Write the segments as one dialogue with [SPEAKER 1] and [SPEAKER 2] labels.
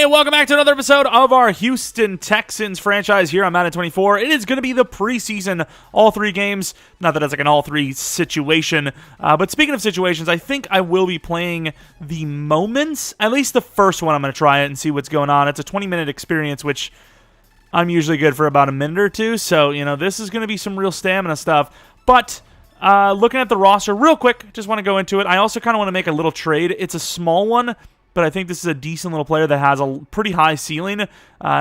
[SPEAKER 1] Hey, welcome back to another episode of our Houston Texans franchise here on Madden 24. It is going to be the preseason, all three games. Not that it's like an all three situation, but speaking of situations, I think I will be playing the moments. At least the first one, I'm going to try it and see what's going on. It's a 20-minute experience, which I'm usually good for about a minute or two. So, this is going to be some real stamina stuff. But looking at the roster real quick, just want to go into it. I also kind of want to make a little trade. It's a small one, but I think this is a decent little player that has a pretty high ceiling,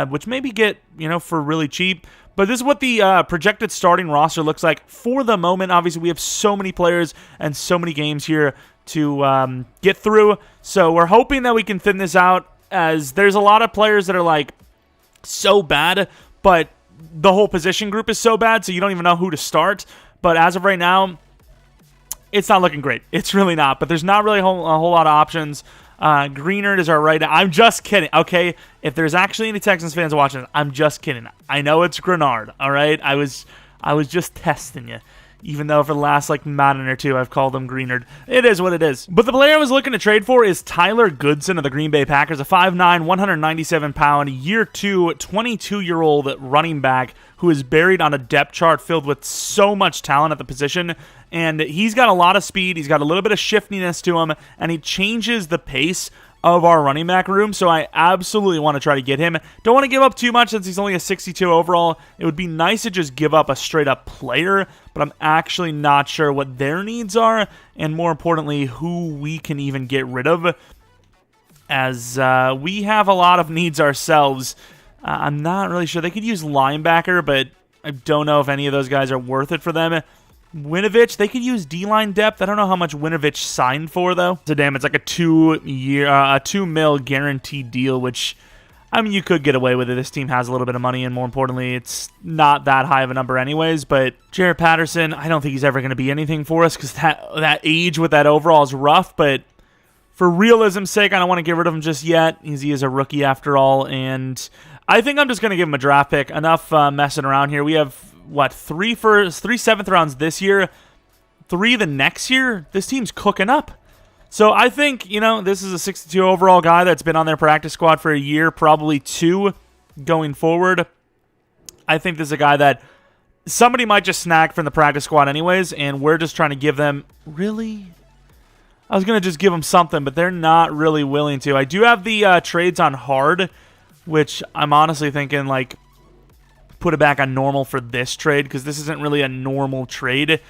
[SPEAKER 1] which maybe get, for really cheap. But this is what the projected starting roster looks like for the moment. Obviously, we have so many players and so many games here to get through. So we're hoping that we can thin this out, as there's a lot of players that are like so bad, but the whole position group is so bad, so you don't even know who to start. But as of right now, it's not looking great. It's really not. But there's not really a whole lot of options. Greenard is our right. I'm just kidding. Okay, if there's actually any Texans fans watching, I'm just kidding. I know it's Grenard. All right, I was just testing you. Even though for the last Madden or two, I've called him Greenard. It is what it is. But the player I was looking to trade for is Tyler Goodson of the Green Bay Packers, a 5'9", 197-pound, year 2, 22-year-old running back who is buried on a depth chart filled with so much talent at the position. And he's got a lot of speed. He's got a little bit of shiftiness to him, and he changes the pace of our running back room, so I absolutely want to try to get him. Don't want to give up too much since he's only a 62 overall. It would be nice to just give up a straight-up player, but I'm actually not sure what their needs are, and more importantly, who we can even get rid of, as we have a lot of needs ourselves. I'm not really sure. They could use linebacker, but I don't know if any of those guys are worth it for them. Winovich, they could use D-line depth. I don't know how much Winovich signed for, though. So, damn, it's like a 2 mil guaranteed deal, which, I mean, you could get away with it. This team has a little bit of money, and more importantly, it's not that high of a number anyways. But Jared Patterson, I don't think he's ever going to be anything for us, because that age with that overall is rough. But for realism's sake, I don't want to get rid of him just yet. He is a rookie after all, and I think I'm just going to give him a draft pick. Enough messing around here. We have 3 7th rounds this year, 3 the next year. This team's cooking up. So I think, this is a 62 overall guy that's been on their practice squad for a year, probably 2 going forward. I think this is a guy that somebody might just snag from the practice squad anyways, and we're just trying to give them, really? I was going to just give them something, but they're not really willing to. I do have the trades on hard, which I'm honestly thinking, put it back on normal for this trade, because this isn't really a normal trade.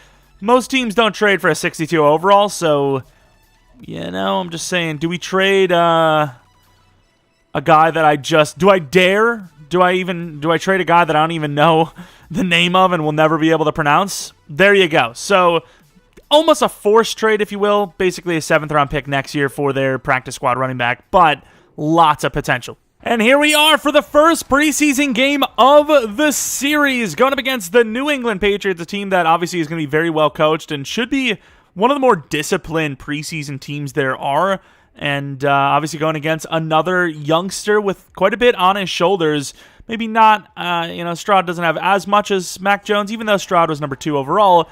[SPEAKER 1] Most teams don't trade for a 62 overall, so, I'm just saying, do we trade a guy that do I dare? Do I trade a guy that I don't even know the name of and will never be able to pronounce? There you go. So, almost a forced trade, if you will. Basically a 7th round pick next year for their practice squad running back, but lots of potential. And here we are for the first preseason game of the series, going up against the New England Patriots, a team that obviously is going to be very well coached and should be one of the more disciplined preseason teams there are. And obviously going against another youngster with quite a bit on his shoulders. Maybe not, Stroud doesn't have as much as Mac Jones, even though Stroud was number 2 overall.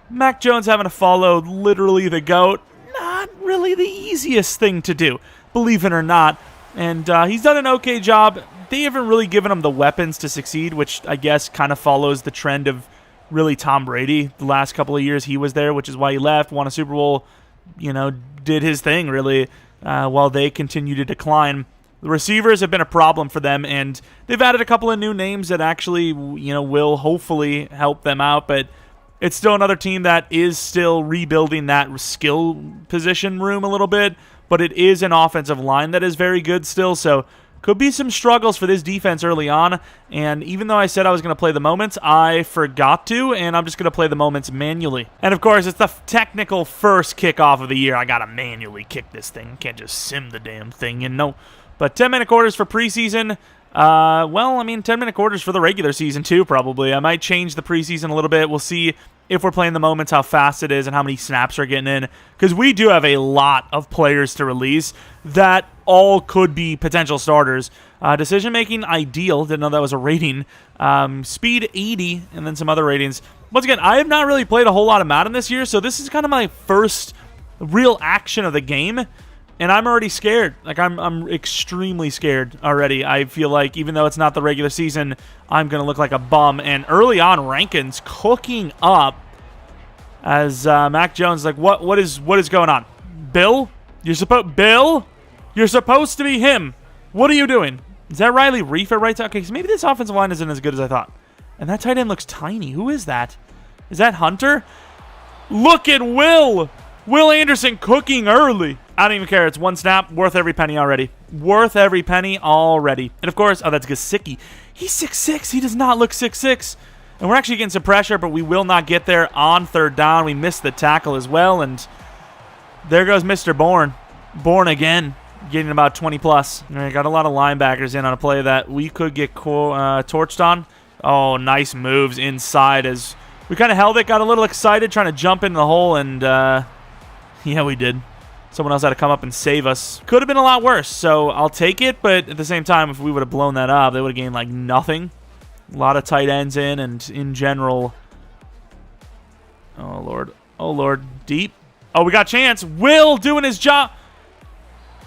[SPEAKER 1] Mac Jones having to follow literally the GOAT, not really the easiest thing to do, believe it or not. And he's done an okay job. They haven't really given him the weapons to succeed, which I guess kind of follows the trend of really Tom Brady. The last couple of years he was there, which is why he left, won a Super Bowl, did his thing really, while they continue to decline. The receivers have been a problem for them, and they've added a couple of new names that actually, will hopefully help them out, but it's still another team that is still rebuilding that skill position room a little bit. But it is an offensive line that is very good still, so could be some struggles for this defense early on. And even though I said I was going to play the moments, I forgot to, and I'm just going to play the moments manually. And of course, it's the technical first kickoff of the year. I got to manually kick this thing. Can't just sim the damn thing, But 10-minute quarters for preseason. 10-minute quarters for the regular season too, probably. I might change the preseason a little bit. We'll see if we're playing the moments, how fast it is and how many snaps are getting in. Because we do have a lot of players to release that all could be potential starters. Decision-making, ideal. Didn't know that was a rating. Speed, 80, and then some other ratings. Once again, I have not really played a whole lot of Madden this year, so this is kind of my first real action of the game. And I'm already scared. Like, I'm extremely scared already. I feel like even though it's not the regular season, I'm going to look like a bum. And early on, Rankin's cooking up as Mac Jones like, what is going on? Bill? Bill? You're supposed to be him. What are you doing? Is that Riley Reef at right side? Okay, so maybe this offensive line isn't as good as I thought. And that tight end looks tiny. Who is that? Is that Hunter? Look at Will. Will Anderson cooking early. I don't even care. It's one snap. Worth every penny already. Worth every penny already. And of course, oh, that's Gesicki. He's 6'6". He does not look 6'6". And we're actually getting some pressure, but we will not get there on third down. We missed the tackle as well. And there goes Mr. Bourne. Bourne again. Getting about 20 plus. All right, got a lot of linebackers in on a play that we could get torched on. Oh, nice moves inside as we kind of held it, got a little excited, trying to jump into the hole, and yeah, we did. Someone else had to come up and save us. Could have been a lot worse, so I'll take it, but at the same time, if we would have blown that up, they would have gained like nothing. A lot of tight ends in, and in general, oh, Lord, deep. Oh, we got a chance. Will doing his job.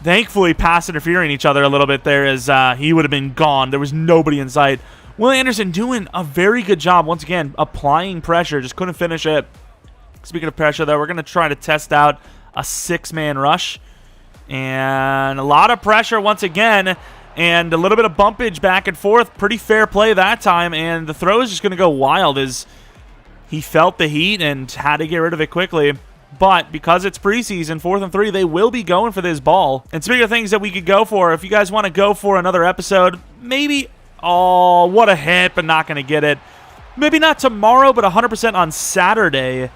[SPEAKER 1] Thankfully, pass interfering each other a little bit there as he would have been gone. There was nobody in sight. Will Anderson doing a very good job, once again, applying pressure. Just couldn't finish it. Speaking of pressure, though, we're going to try to test out a 6-man rush. And a lot of pressure once again. And a little bit of bumpage back and forth. Pretty fair play that time. And the throw is just going to go wild as he felt the heat and had to get rid of it quickly. But because it's preseason, 4th and 3, they will be going for this ball. And speaking of things that we could go for, if you guys want to go for another episode, maybe, oh, what a hit, but not going to get it. Maybe not tomorrow, but 100% on Saturday.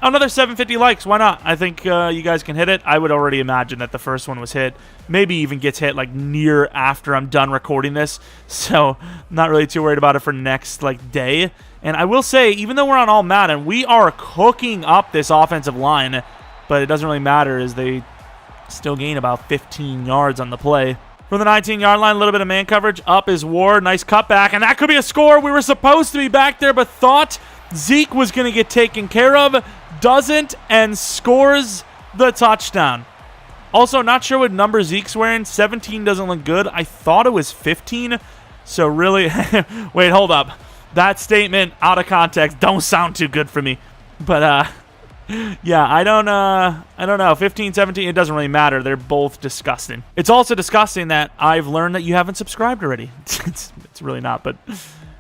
[SPEAKER 1] Another 750 likes, why not? I think you guys can hit it. I would already imagine that the first one was hit. Maybe even gets hit like near after I'm done recording this. So I'm not really too worried about it for next like day. And I will say, even though we're on all Madden, we are cooking up this offensive line. But it doesn't really matter as they still gain about 15 yards on the play. From the 19-yard line, a little bit of man coverage. Up is Ward. Nice cutback. And that could be a score. We were supposed to be back there, but thought Zeke was going to get taken care of. Doesn't, and scores the touchdown. Also, not sure what number Zeke's wearing. 17 doesn't look good. I thought it was 15. So really, wait, hold up. That statement out of context don't sound too good for me. But yeah, I don't know. 15, 17, it doesn't really matter. They're both disgusting. It's also disgusting that I've learned that you haven't subscribed already. It's really not, but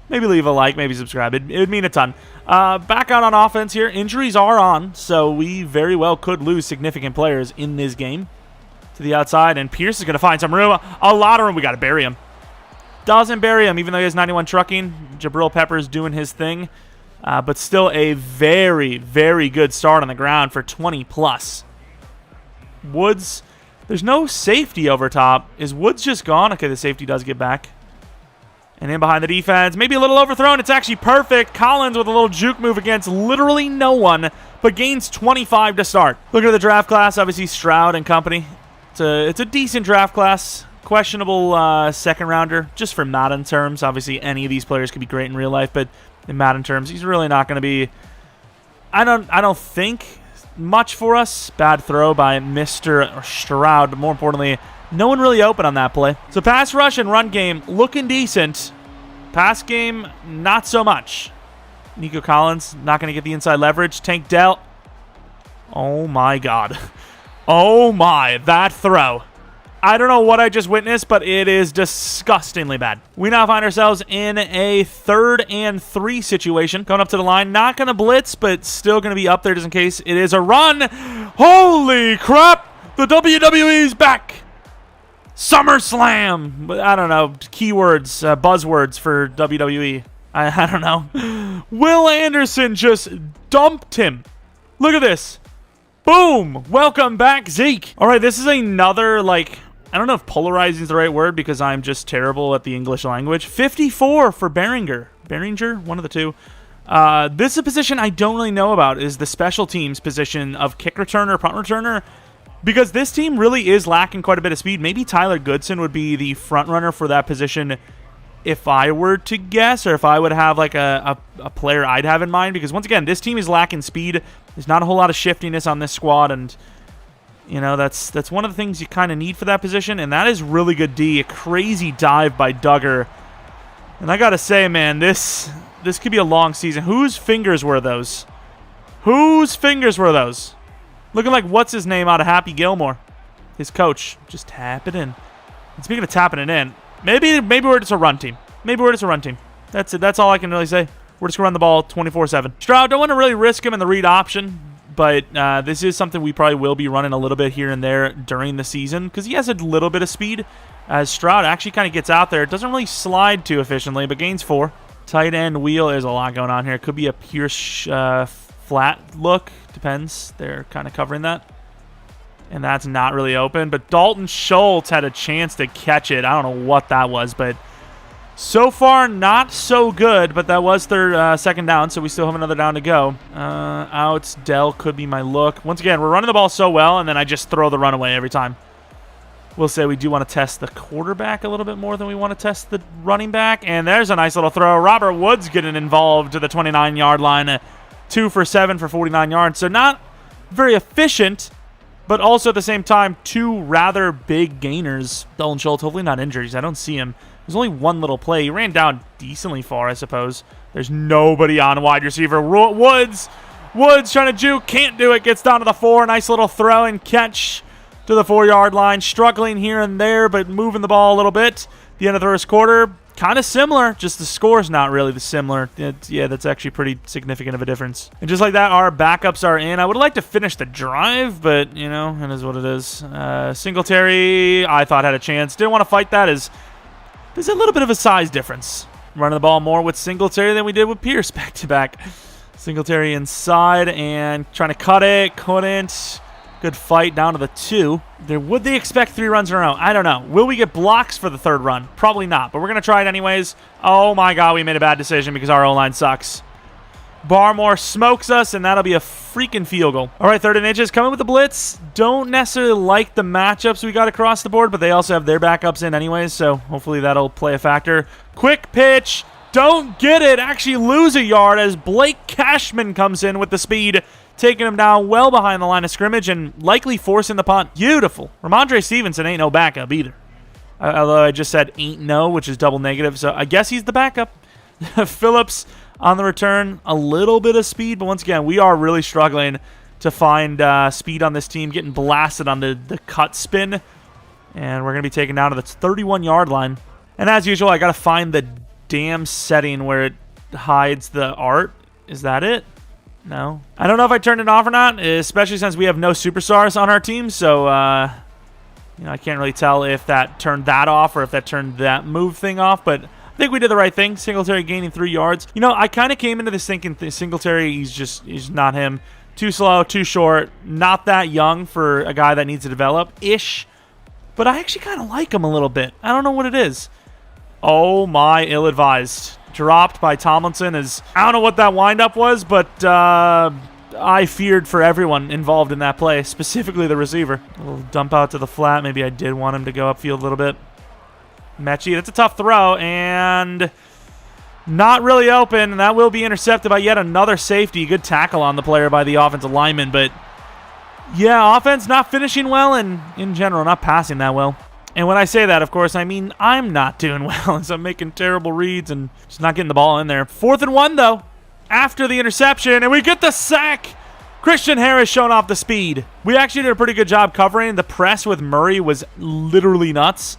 [SPEAKER 1] maybe leave a like, maybe subscribe. It would mean a ton. Back out on offense here. Injuries are on, so we very well could lose significant players in this game. To the outside, and Pierce is going to find some room. A lot of room. We got to bury him. Doesn't bury him, even though he has 91 trucking. Jeromepkr is doing his thing. But still a very, very good start on the ground for 20 plus. Woods, there's no safety over top. Is Woods just gone? Okay, the safety does get back. And in behind the defense, maybe a little overthrown. It's actually perfect. Collins with a little juke move against literally no one, but gains 25 to start. Look at the draft class. Obviously, Stroud and company. It's a decent draft class. Questionable second rounder, just for Madden terms. Obviously, any of these players could be great in real life, but in Madden terms, he's really not going to be. I don't think much for us. Bad throw by Mr. Stroud, but more importantly, no one really open on that play. So pass rush and run game looking decent. Pass game, not so much. Nico Collins not going to get the inside leverage. Tank Dell. Oh my God. Oh my, that throw. I don't know what I just witnessed, but it is disgustingly bad. We now find ourselves in a 3rd and 3 situation. Going up to the line. Not going to blitz, but still going to be up there just in case it is a run. Holy crap. The WWE's back. SummerSlam. But I don't know. Keywords, buzzwords for WWE. I don't know. Will Anderson just dumped him. Look at this. Boom. Welcome back, Zeke. All right, this is another, like, I don't know if polarizing is the right word because I'm just terrible at the English language. 54 for Behringer. Behringer, one of the two. This is a position I don't really know about, is the special teams position of kick returner, punt returner, because this team really is lacking quite a bit of speed. Maybe Tyler Goodson would be the front runner for that position if I were to guess, or if I would have like a player I'd have in mind, because once again, this team is lacking speed. There's not a whole lot of shiftiness on this squad, and You know, that's one of the things you kind of need for that position, and that is really good D. A crazy dive by Duggar. And I got to say, man, this could be a long season. Whose fingers were those? Whose fingers were those? Looking like what's-his-name out of Happy Gilmore. His coach. Just tap it in. And speaking of tapping it in, maybe we're just a run team. Maybe we're just a run team. That's it. That's all I can really say. We're just going to run the ball 24/7. Stroud, don't want to really risk him in the read option, but this is something we probably will be running a little bit here and there during the season because he has a little bit of speed. As Stroud actually kind of gets out there. It doesn't really slide too efficiently, but gains 4. Tight end wheel. There's a lot going on here. It could be a pure flat look. Depends. They're kind of covering that. And that's not really open. But Dalton Schultz had a chance to catch it. I don't know what that was, but so far not so good. But that was their second down, so we still have another down to go. Outs. Dell could be my look. Once again, we're running the ball so well, and then I just throw the runaway every time. We'll say we do want to test the quarterback a little bit more than we want to test the running back. And there's a nice little throw. Robert Woods getting involved to the 29-yard line. 2 for 7 for 49 yards. So not very efficient, but also at the same time, 2 rather big gainers. Dalton Schultz, hopefully not injuries. I don't see him. There's only one little play. He ran down decently far, I suppose. There's nobody on wide receiver. Woods trying to juke. Can't do it. Gets down to the 4. Nice little throw and catch to the 4-yard line. Struggling here and there, but moving the ball a little bit. The end of the first quarter, kind of similar. Just the score's not really the similar. Yeah, that's actually pretty significant of a difference. And just like that, our backups are in. I would like to finish the drive, but, you know, it is what it is. Singletary, I thought had a chance. Didn't want to fight that. There's a little bit of a size difference. Running the ball more with Singletary than we did with Pierce back-to-back. Singletary inside and trying to cut it. Couldn't. Good fight down to the 2. Would they expect 3 runs in a row? I don't know. Will we get blocks for the 3rd run? Probably not, but we're going to try it anyways. Oh my God, we made a bad decision because our O-line sucks. Barmore smokes us, and that'll be a freaking field goal. All right, 3rd and inches. Coming with the blitz. Don't necessarily like the matchups we got across the board, but they also have their backups in anyways, so hopefully that'll play a factor. Quick pitch. Don't get it. Actually lose a yard as Blake Cashman comes in with the speed, taking him down well behind the line of scrimmage and likely forcing the punt. Beautiful. Ramondre Stevenson ain't no backup either. Although I just said ain't no, which is double negative, so I guess he's the backup. Phillips on the return, a little bit of speed, but once again, we are really struggling to find speed on this team, getting blasted on the cut spin, and we're going to be taken down to the 31-yard line. And as usual, I got to find the damn setting where it hides the art. Is that it? No. I don't know if I turned it off or not, especially since we have no superstars on our team, so you know, I can't really tell if that turned that off or if that turned that move thing off, but I think we did the right thing. Singletary gaining 3 yards. You know, I kind of came into this thinking Singletary, he's not him. Too slow, too short, not that young for a guy that needs to develop-ish, but I actually kind of like him a little bit. I don't know what it is. Oh my, ill-advised. Dropped by Tomlinson is, I don't know what that windup was, but I feared for everyone involved in that play, specifically the receiver. A little dump out to the flat. Maybe I did want him to go upfield a little bit. Mechie, that's a tough throw, and not really open, and that will be intercepted by yet another safety. Good tackle on the player by the offensive lineman, but yeah, offense not finishing well, and in general, not passing that well. And when I say that, of course, I mean I'm not doing well as I'm making terrible reads and just not getting the ball in there. 4th and 1, though, after the interception, and we get the sack. Christian Harris showing off the speed. We actually did a pretty good job covering. The press with Murray was literally nuts.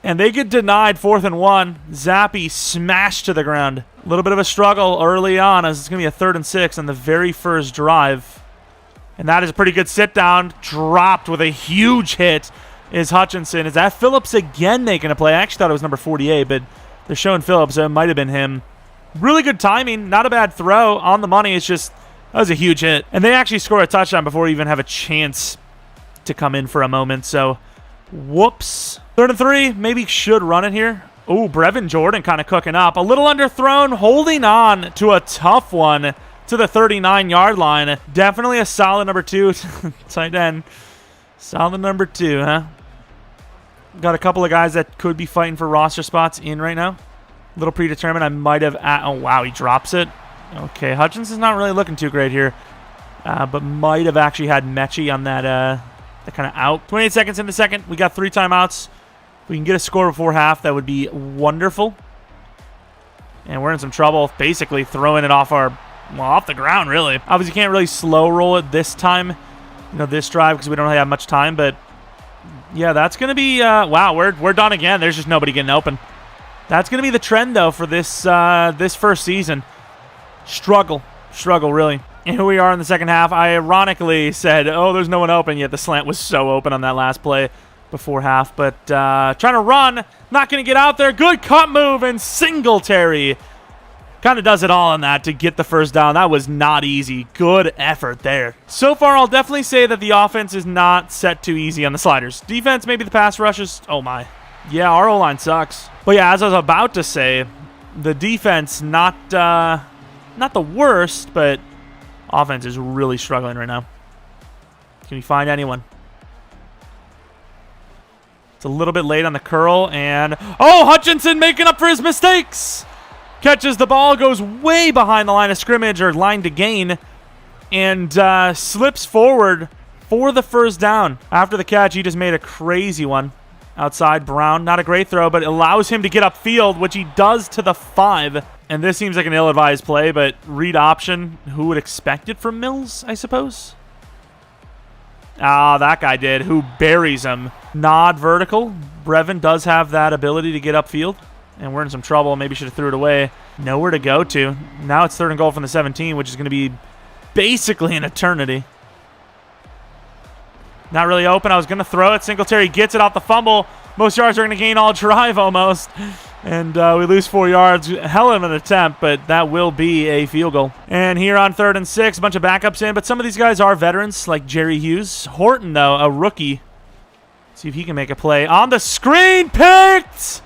[SPEAKER 1] And they get denied 4th and 1. Zappy smashed to the ground. A little bit of a struggle early on as it's going to be a 3rd and 6 on the very first drive. And that is a pretty good sit-down. Dropped with a huge hit. Is Hutchinson. Is that Phillips again making a play? I actually thought it was number 48, but they're showing Phillips, so it might have been him. Really good timing. Not a bad throw. On the money. It's just, that was a huge hit. And they actually score a touchdown before we even have a chance to come in for a moment. So, whoops. 3rd and 3. Maybe should run it here. Oh, Brevin Jordan kind of cooking up. A little underthrown. Holding on to a tough one to the 39-yard line. Definitely a solid number 2 tight end. Solid number 2, huh? Got a couple of guys that could be fighting for roster spots in right now. A little predetermined. I might have... oh, wow, he drops it. Okay, Hutchinson's not really looking too great here. But might have actually had Mechie on that They're kind of out. 28 seconds in the second. We got 3 timeouts. If we can get a score before half, that would be wonderful. And we're in some trouble, basically throwing it off off the ground, really. Obviously, can't really slow roll it this time, this drive, because we don't really have much time. But, yeah, that's going to be, wow, we're done again. There's just nobody getting open. That's going to be the trend, though, for this first season. Struggle, really. And here we are in the second half. I ironically said, oh, there's no one open, yet the slant was so open on that last play before half. But trying to run, not going to get out there. Good cut move, and Singletary kind of does it all on that to get the first down. That was not easy. Good effort there. So far, I'll definitely say that the offense is not set too easy on the sliders. Defense, maybe the pass rushes. Oh, my. Yeah, our O-line sucks. But, yeah, as I was about to say, the defense, not the worst, but offense is really struggling right now. Can we find anyone? It's a little bit late on the curl, and oh, Hutchinson making up for his mistakes. Catches the ball, goes way behind the line of scrimmage or line to gain, and slips forward for the first down. After the catch, he just made a crazy one outside Brown. Not a great throw, but it allows him to get upfield, which he does to the 5. And this seems like an ill-advised play, but read option. Who would expect it from Mills, I suppose? Ah, that guy did. Who buries him. Nod vertical. Brevin does have that ability to get upfield. And we're in some trouble. Maybe should have threw it away. Nowhere to go to. Now it's 3rd and goal from the 17, which is going to be basically an eternity. Not really open. I was going to throw it. Singletary gets it off the fumble. Most yards are going to gain all drive almost. And we lose 4 yards. Hell of an attempt, but that will be a field goal. And here on 3rd and 6, a bunch of backups in. But some of these guys are veterans, like Jerry Hughes. Horton, though, a rookie. See if he can make a play. On the screen, picked!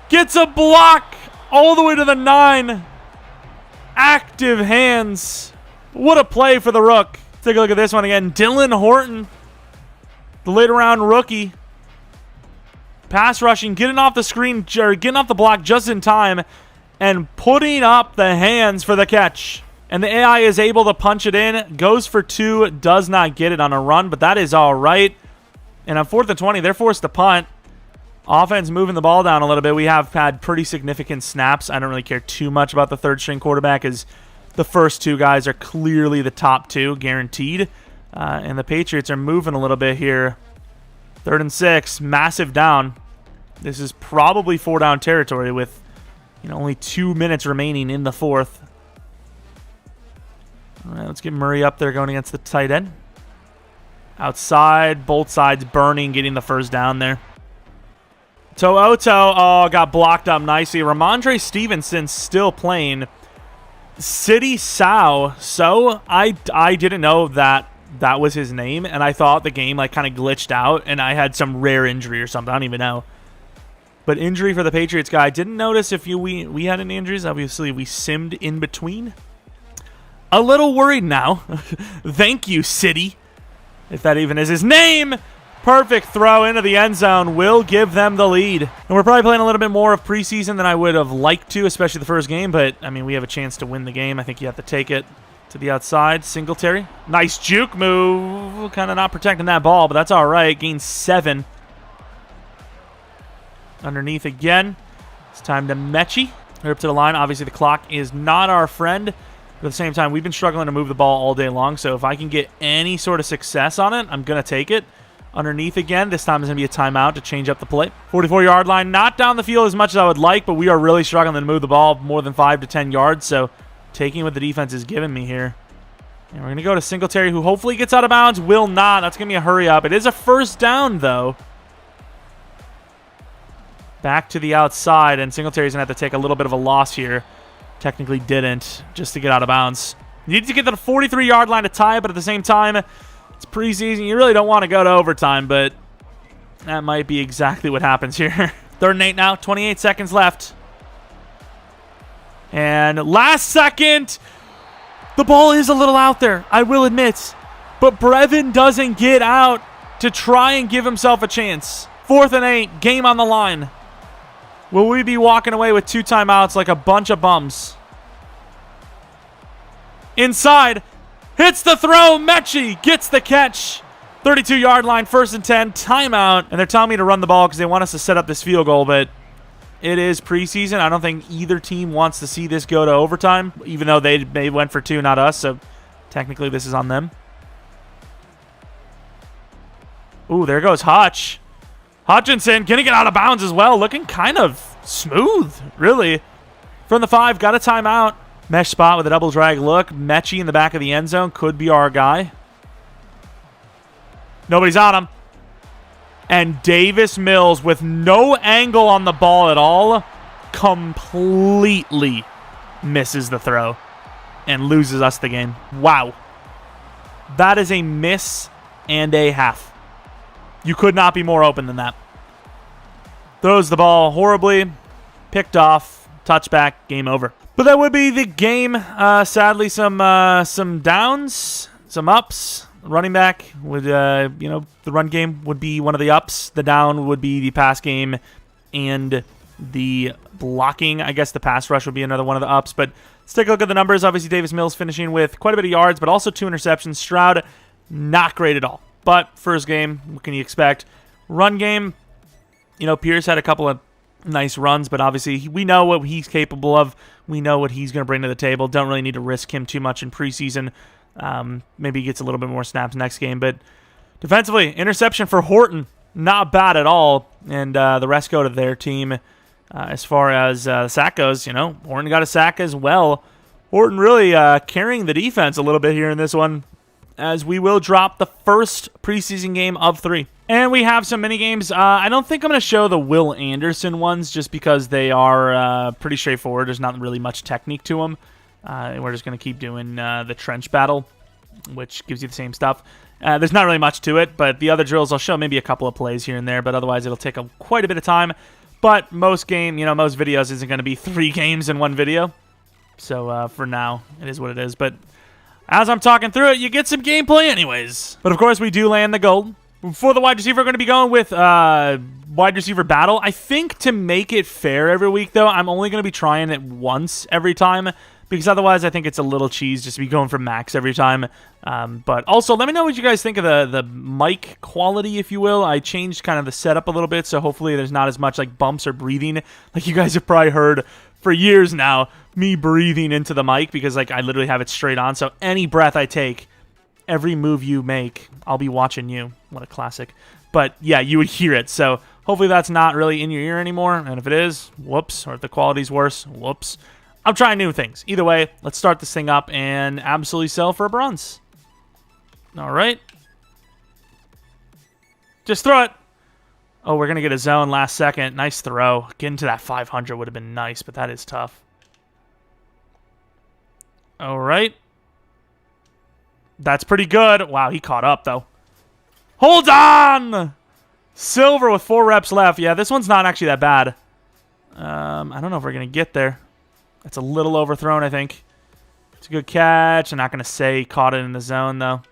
[SPEAKER 1] Gets a block all the way to the 9. Active hands. What a play for the Rook. Take a look at this one again. Dylan Horton, the later-round rookie. Pass rushing, getting off the screen, getting off the block just in time, and putting up the hands for the catch. And the AI is able to punch it in. Goes for 2, does not get it on a run, but that is all right. And on 4th and 20, they're forced to punt. Offense moving the ball down a little bit. We have had pretty significant snaps. I don't really care too much about the 3rd-string quarterback, as the first 2 guys are clearly the top 2, guaranteed. And the Patriots are moving a little bit here. 3rd and 6, massive down. This is probably 4-down territory with only 2 minutes remaining in the 4th. All right, let's get Murray up there going against the tight end. Outside, both sides burning, getting the first down there. To'oto, got blocked up nicely. Ramondre Stevenson still playing. City Sao. So I didn't know that was his name, and I thought the game kind of glitched out, and I had some rare injury or something. I don't even know. But injury for the Patriots guy. Didn't notice if we had any injuries. Obviously, we simmed in between. A little worried now. Thank you, City. If that even is his name. Perfect throw into the end zone will give them the lead. And we're probably playing a little bit more of preseason than I would have liked to, especially the first game. But, I mean, we have a chance to win the game. I think you have to take it to the outside. Singletary. Nice juke move. Kind of not protecting that ball, but that's all right. Gain 7. Underneath again. It's time to Mechie. Right up to the line. Obviously, the clock is not our friend. But at the same time, we've been struggling to move the ball all day long. So if I can get any sort of success on it, I'm going to take it. Underneath again. This time is going to be a timeout to change up the play. 44-yard line. Not down the field as much as I would like, but we are really struggling to move the ball more than 5 to 10 yards. So taking what the defense is giving me here. And we're going to go to Singletary, who hopefully gets out of bounds. Will not. That's going to be a hurry up. It is a first down, though. Back to the outside, and Singletary's going to have to take a little bit of a loss here. Technically didn't, just to get out of bounds. You need to get to the 43-yard line to tie, but at the same time, it's preseason. You really don't want to go to overtime, but that might be exactly what happens here. 3rd and 8 now, 28 seconds left. And last second, the ball is a little out there, I will admit. But Brevin doesn't get out to try and give himself a chance. 4th and 8, game on the line. Will we be walking away with 2 timeouts like a bunch of bums? Inside. Hits the throw. Mechie gets the catch. 32-yard line, 1st and 10, timeout. And they're telling me to run the ball because they want us to set up this field goal, but it is preseason. I don't think either team wants to see this go to overtime, even though they went for 2, not us, so technically this is on them. Ooh, there goes Hutch. Hutchinson gonna get out of bounds as well. Looking kind of smooth, really. From the 5, got a timeout. Mesh spot with a double drag look. Mechie in the back of the end zone could be our guy. Nobody's on him. And Davis Mills, with no angle on the ball at all, completely misses the throw and loses us the game. Wow. That is a miss and a half. You could not be more open than that. Throws the ball horribly. Picked off. Touchback. Game over. But that would be the game. Sadly, some downs, some ups. Running back would, the run game would be one of the ups. The down would be the pass game, and the blocking. I guess the pass rush would be another one of the ups. But let's take a look at the numbers. Obviously, Davis Mills finishing with quite a bit of yards, but also 2 interceptions. Stroud, not great at all. But first game, what can you expect? Run game, Pierce had a couple of nice runs, but obviously we know what he's capable of. We know what he's going to bring to the table. Don't really need to risk him too much in preseason. Maybe he gets a little bit more snaps next game. But defensively, interception for Horton, not bad at all. And the rest go to their team. As far as sack goes, Horton got a sack as well. Horton really carrying the defense a little bit here in this one, as we will drop the first preseason game of 3. And we have some mini games. I don't think I'm going to show the Will Anderson ones just because they are pretty straightforward. There's not really much technique to them. We're just going to keep doing the trench battle, which gives you the same stuff. There's not really much to it, but the other drills, I'll show maybe a couple of plays here and there, but otherwise it'll take quite a bit of time. But most videos isn't going to be 3 games in one video. So for now, it is what it is. But as I'm talking through it, you get some gameplay anyways. But of course, we do land the gold. For the wide receiver, we're going to be going with wide receiver battle. I think to make it fair every week, though, I'm only going to be trying it once every time, because otherwise I think it's a little cheese just to be going for max every time. But also, let me know what you guys think of the mic quality, if you will. I changed kind of the setup a little bit, so hopefully there's not as much like bumps or breathing. Like you guys have probably heard for years now, me breathing into the mic, because like I literally have it straight on, so any breath I take, every move you make, I'll be watching you. What a classic. But yeah, you would hear it, so hopefully that's not really in your ear anymore, and if it is, whoops, or if the quality's worse, whoops. I'm trying new things. Either way, let's start this thing up and absolutely sell for a bronze. All right. Just throw it. Oh, we're going to get a zone last second. Nice throw. Getting to that 500 would have been nice, but that is tough. All right. That's pretty good. Wow, he caught up, though. Hold on! Silver with 4 reps left. Yeah, this one's not actually that bad. I don't know if we're going to get there. That's a little overthrown, I think. It's a good catch. I'm not going to say he caught it in the zone, though.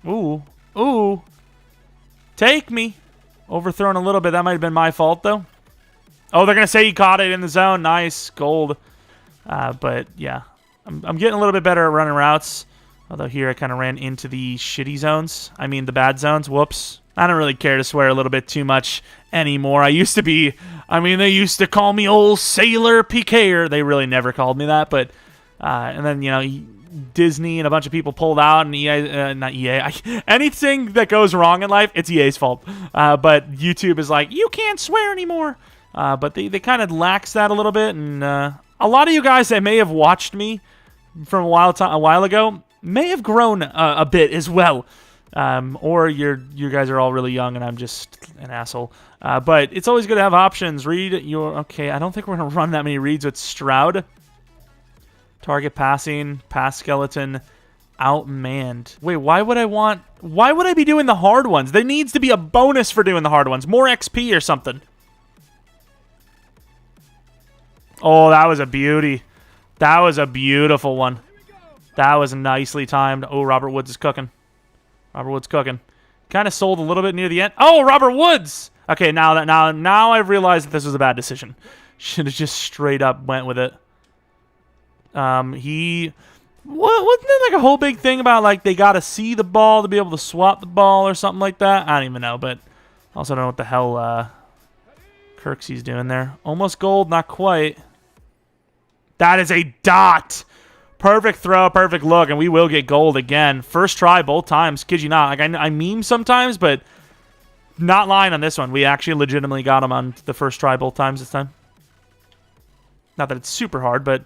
[SPEAKER 1] Ooh. Ooh. Take me. Overthrown a little bit. That might have been my fault, though. Oh, they're going to say he caught it in the zone. Nice. Gold. But, yeah. I'm getting a little bit better at running routes. Although here I kind of ran into the shitty zones. I mean, the bad zones. Whoops. I don't really care to swear a little bit too much anymore. I used to be... I mean, they used to call me old Sailor PKer. They really never called me that, but... and then, Disney and a bunch of people pulled out, and EA... not EA. Anything that goes wrong in life, it's EA's fault. But YouTube is like, you can't swear anymore. But they kind of lax that a little bit, and a lot of you guys that may have watched me from a while ago may have grown a bit as well. Or you guys are all really young and I'm just an asshole. But it's always good to have options. Okay, I don't think we're going to run that many reads with Stroud. Target passing, pass skeleton, outmanned. Wait, why would I be doing the hard ones? There needs to be a bonus for doing the hard ones. More XP or something. Oh, that was a beauty. That was a beautiful one. That was nicely timed. Oh, Robert Woods is cooking. Robert Woods cooking. Kind of sold a little bit near the end. Oh, Robert Woods! Okay, now I've realized that this was a bad decision. Should have just straight up went with it. He Wasn't there like a whole big thing about like they got to see the ball to be able to swap the ball or something like that? I don't even know, but I also don't know what the hell Kirksey's doing there. Almost gold, not quite. That is a dot. Perfect throw, perfect look, and we will get gold again. First try both times. Kid you not. Like I meme sometimes, but not lying on this one. We actually legitimately got him on the first try both times this time. Not that it's super hard, but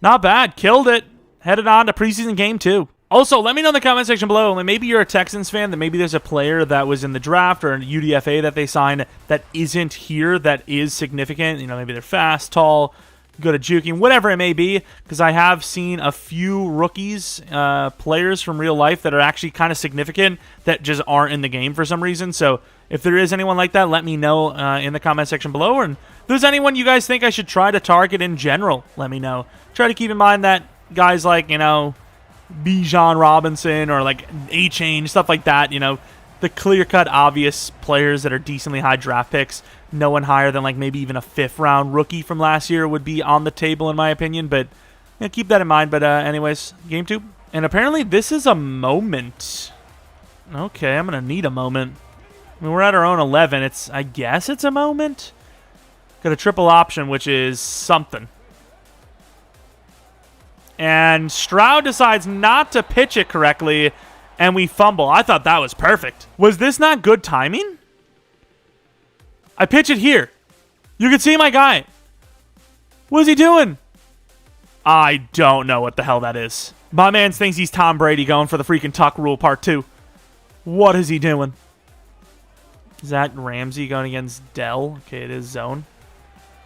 [SPEAKER 1] not bad. Killed it. Headed on to preseason game 2. Also, let me know in the comment section below. Maybe you're a Texans fan, that maybe there's a player that was in the draft or a UDFA that they signed that isn't here that is significant. You know, maybe they're fast, tall, good at juking, whatever it may be, because I have seen a few rookies, players from real life that are actually kind of significant that just aren't in the game for some reason. So if there is anyone like that, let me know in the comment section below. And if there's anyone you guys think I should try to target in general, let me know. Try to keep in mind that guys like, you know, Bijan Robinson or like A-Chain, stuff like that, you know, the clear-cut obvious players that are decently high draft picks. No one higher than like maybe even a 5th-round rookie from last year would be on the table in my opinion, but yeah, keep that in mind. But anyways, game 2. And apparently this is a moment. Okay, I'm going to need a moment. I mean, we're at our own 11. I guess it's a moment. Got a triple option, which is something. And Stroud decides not to pitch it correctly, and we fumble. I thought that was perfect. Was this not good timing? I pitch it here. You can see my guy. What is he doing? I don't know what the hell that is. My man thinks he's Tom Brady going for the freaking tuck rule part 2. What is he doing? Is that Ramsey going against Dell? Okay, it is zone.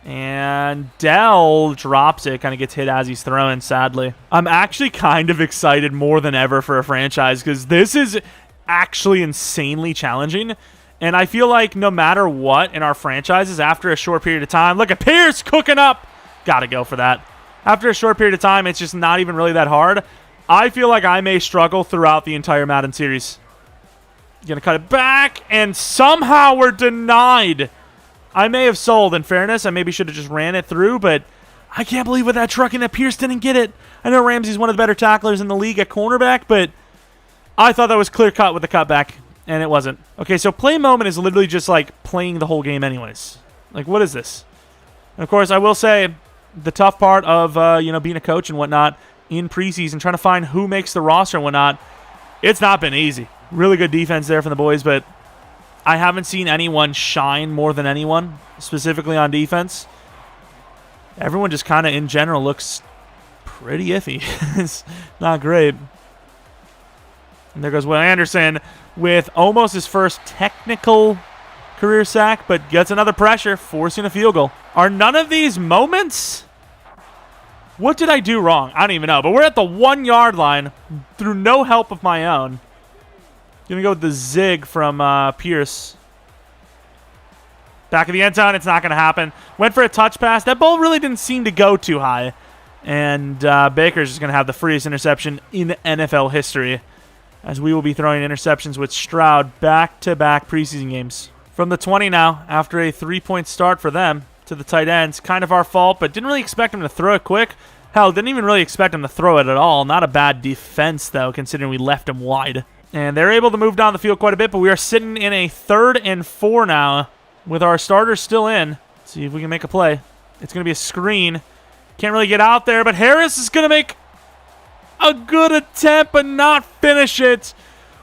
[SPEAKER 1] And Dell drops it, kind of gets hit as he's throwing, sadly. I'm actually kind of excited more than ever for a franchise because this is actually insanely challenging. And I feel like no matter what in our franchises, after a short period of time, look at Pierce cooking up. Got to go for that. After a short period of time, it's just not even really that hard. I feel like I may struggle throughout the entire Madden series. Gonna cut it back, and somehow we're denied. I may have sold, in fairness. I maybe should have just ran it through, but I can't believe with that trucking that Pierce didn't get it. I know Ramsey's one of the better tacklers in the league at cornerback, but I thought that was clear-cut with the cutback, and it wasn't. Okay, so play moment is literally just like playing the whole game anyways. Like, what is this? And of course, I will say the tough part of being a coach and whatnot in preseason, trying to find who makes the roster and whatnot, it's not been easy. Really good defense there from the boys, but I haven't seen anyone shine more than anyone, specifically on defense. Everyone just kind of, in general, looks pretty iffy. It's not great. And there goes Will Anderson with almost his first technical career sack, but gets another pressure, forcing a field goal. Are none of these moments? What did I do wrong? I don't even know. But we're at the 1-yard line through no help of my own. Going to go with the zig from Pierce. Back of the end zone. It's not going to happen. Went for a touch pass. That ball really didn't seem to go too high. And Baker's just going to have the freest interception in NFL history, as we will be throwing interceptions with Stroud back-to-back preseason games. From the 20 now, after a 3-point start for them to the tight ends. Kind of our fault, but didn't really expect him to throw it quick. Hell, didn't even really expect him to throw it at all. Not a bad defense, though, considering we left him wide. And they're able to move down the field quite a bit, but we are sitting in a 3rd and 4 now with our starters still in. Let's see if we can make a play. It's going to be a screen. Can't really get out there, but Harris is going to make a good attempt but not finish it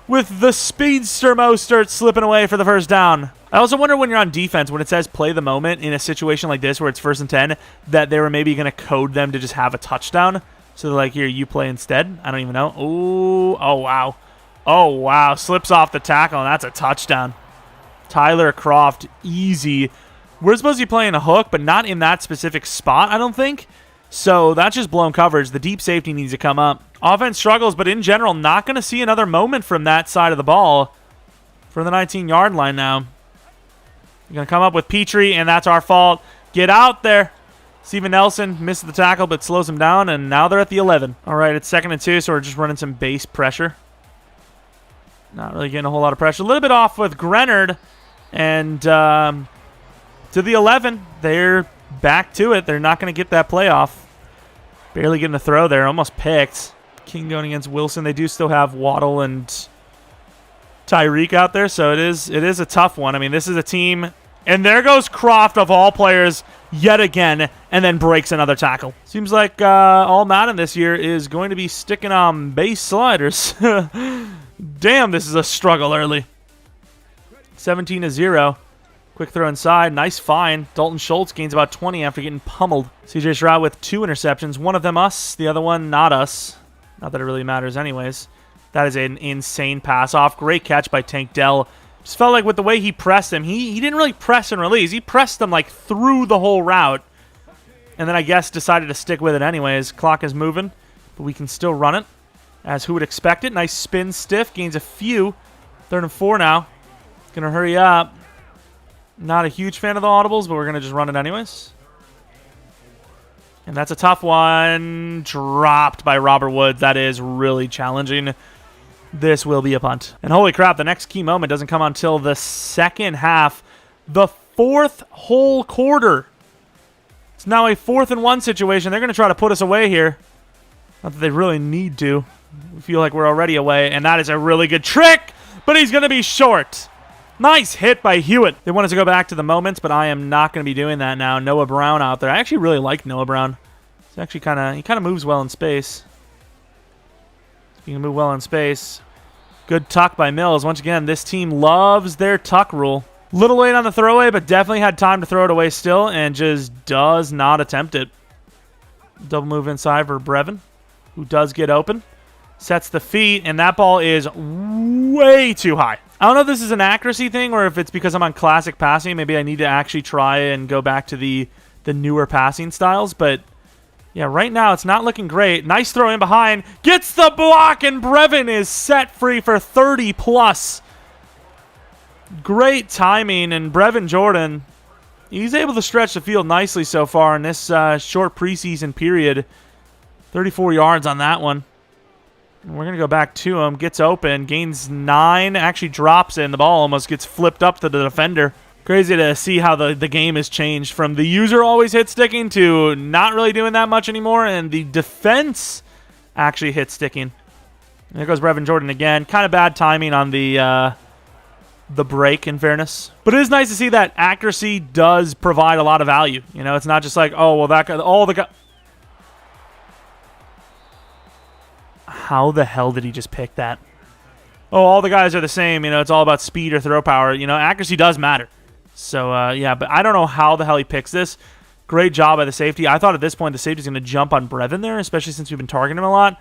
[SPEAKER 1] with the speedster Mostert slipping away for the first down. I also wonder when you're on defense, when it says play the moment in a situation like this where it's 1st and 10, that they were maybe going to code them to just have a touchdown. So they're like, here, you play instead. I don't even know. Ooh, oh, wow. Oh, wow. Slips off the tackle, and that's a touchdown. Tyler Croft, easy. We're supposed to be playing a hook, but not in that specific spot, I don't think. So that's just blown coverage. The deep safety needs to come up. Offense struggles, but in general, not going to see another moment from that side of the ball from the 19-yard line now. You're going to come up with Petrie, and that's our fault. Get out there. Steven Nelson misses the tackle, but slows him down, and now they're at the 11. All right, it's 2nd and 2, so we're just running some base pressure. Not really getting a whole lot of pressure. A little bit off with Grenard. And to the 11, they're back to it. They're not going to get that playoff. Barely getting a throw there. Almost picked. King going against Wilson. They do still have Waddle and Tyreek out there, so it is a tough one. I mean, this is a team, and there goes Croft of all players yet again, and then breaks another tackle. Seems like all Madden this year is going to be sticking on base sliders. Damn, this is a struggle early. 17-0. Quick throw inside. Nice find. Dalton Schultz gains about 20 after getting pummeled. CJ Stroud with 2 interceptions. One of them us, the other one not us. Not that it really matters anyways. That is an insane pass off. Great catch by Tank Dell. Just felt like with the way he pressed him, he didn't really press and release. He pressed him like through the whole route. And then I guess decided to stick with it anyways. Clock is moving, but we can still run it. As who would expect it. Nice spin stiff. Gains a few. 3rd and 4 now. Gonna hurry up. Not a huge fan of the audibles, but we're gonna just run it anyways. And that's a tough one. Dropped by Robert Woods. That is really challenging. This will be a punt. And holy crap, the next key moment doesn't come until the second half. The 4th whole quarter. It's now a 4th and 1 situation. They're going to try to put us away here. Not that they really need to. We feel like we're already away, and that is a really good trick, but he's going to be short. Nice hit by Hewitt. They want us to go back to the moments, but I am not going to be doing that now. Noah Brown out there. I actually really like Noah Brown. He's actually he kind of moves well in space. He can move well in space. Good tuck by Mills. Once again, this team loves their tuck rule. Little late on the throwaway, but definitely had time to throw it away still, and just does not attempt it. Double move inside for Brevin, who does get open. Sets the feet, and that ball is way too high. I don't know if this is an accuracy thing or if it's because I'm on classic passing. Maybe I need to actually try and go back to the newer passing styles, but yeah, right now it's not looking great. Nice throw in behind. Gets the block, and Brevin is set free for 30+. Great timing, and Brevin Jordan, he's able to stretch the field nicely so far in this short preseason period. 34 yards on that one. And we're going to go back to him. Gets open, gains 9, actually drops it, and the ball almost gets flipped up to the defender. Crazy to see how the game has changed from the user always hit sticking to not really doing that much anymore, and the defense actually hit sticking. And there goes Brevin Jordan again. Kind of bad timing on the break, in fairness. But it is nice to see that accuracy does provide a lot of value. You know, it's not just like, oh, well, that guy, all the guy. How the hell did he just pick that? Oh, all the guys are the same. You know, it's all about speed or throw power. You know, accuracy does matter. So, yeah, but I don't know how the hell he picks this. Great job by the safety. I thought at this point the safety's going to jump on Brevin there, especially since we've been targeting him a lot.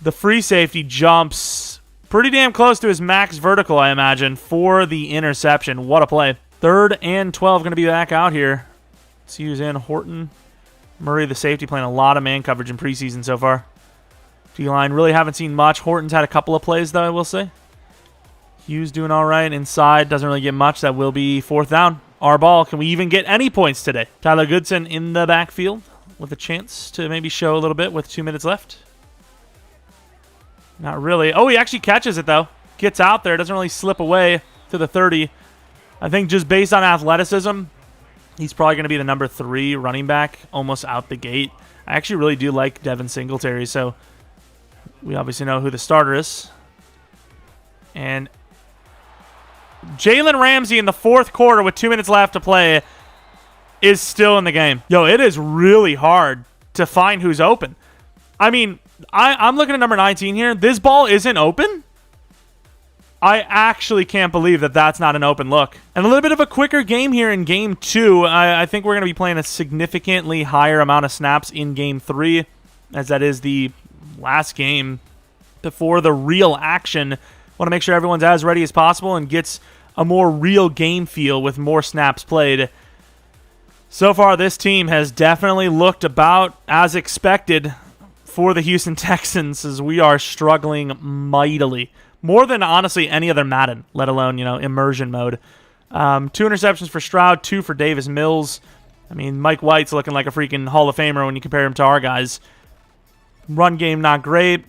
[SPEAKER 1] The free safety jumps pretty damn close to his max vertical, I imagine, for the interception. What a play. 3rd and 12 going to be back out here. Let's use in Horton. Murray, the safety, playing a lot of man coverage in preseason so far. D-line, really haven't seen much. Horton's had a couple of plays, though, I will say. Hughes doing all right. Inside, doesn't really get much. That will be 4th down. Our ball. Can we even get any points today? Tyler Goodson in the backfield with a chance to maybe show a little bit with 2 minutes left. Not really. Oh, he actually catches it, though. Gets out there. Doesn't really slip away to the 30. I think just based on athleticism, he's probably going to be the number 3 running back almost out the gate. I actually really do like Devin Singletary, so we obviously know who the starter is. And Jalen Ramsey in the 4th quarter with 2 minutes left to play is still in the game. Yo, it is really hard to find who's open. I mean, I'm looking at number 19 here. This ball isn't open? I actually can't believe that that's not an open look. And a little bit of a quicker game here in Game 2. I think we're going to be playing a significantly higher amount of snaps in Game 3, as that is the last game before the real action. Want to make sure everyone's as ready as possible and gets a more real game feel with more snaps played. So far, this team has definitely looked about as expected for the Houston Texans, as we are struggling mightily. More than, honestly, any other Madden, let alone, you know, immersion mode. 2 interceptions for Stroud, 2 for Davis Mills. I mean, Mike White's looking like a freaking Hall of Famer when you compare him to our guys. Run game not great.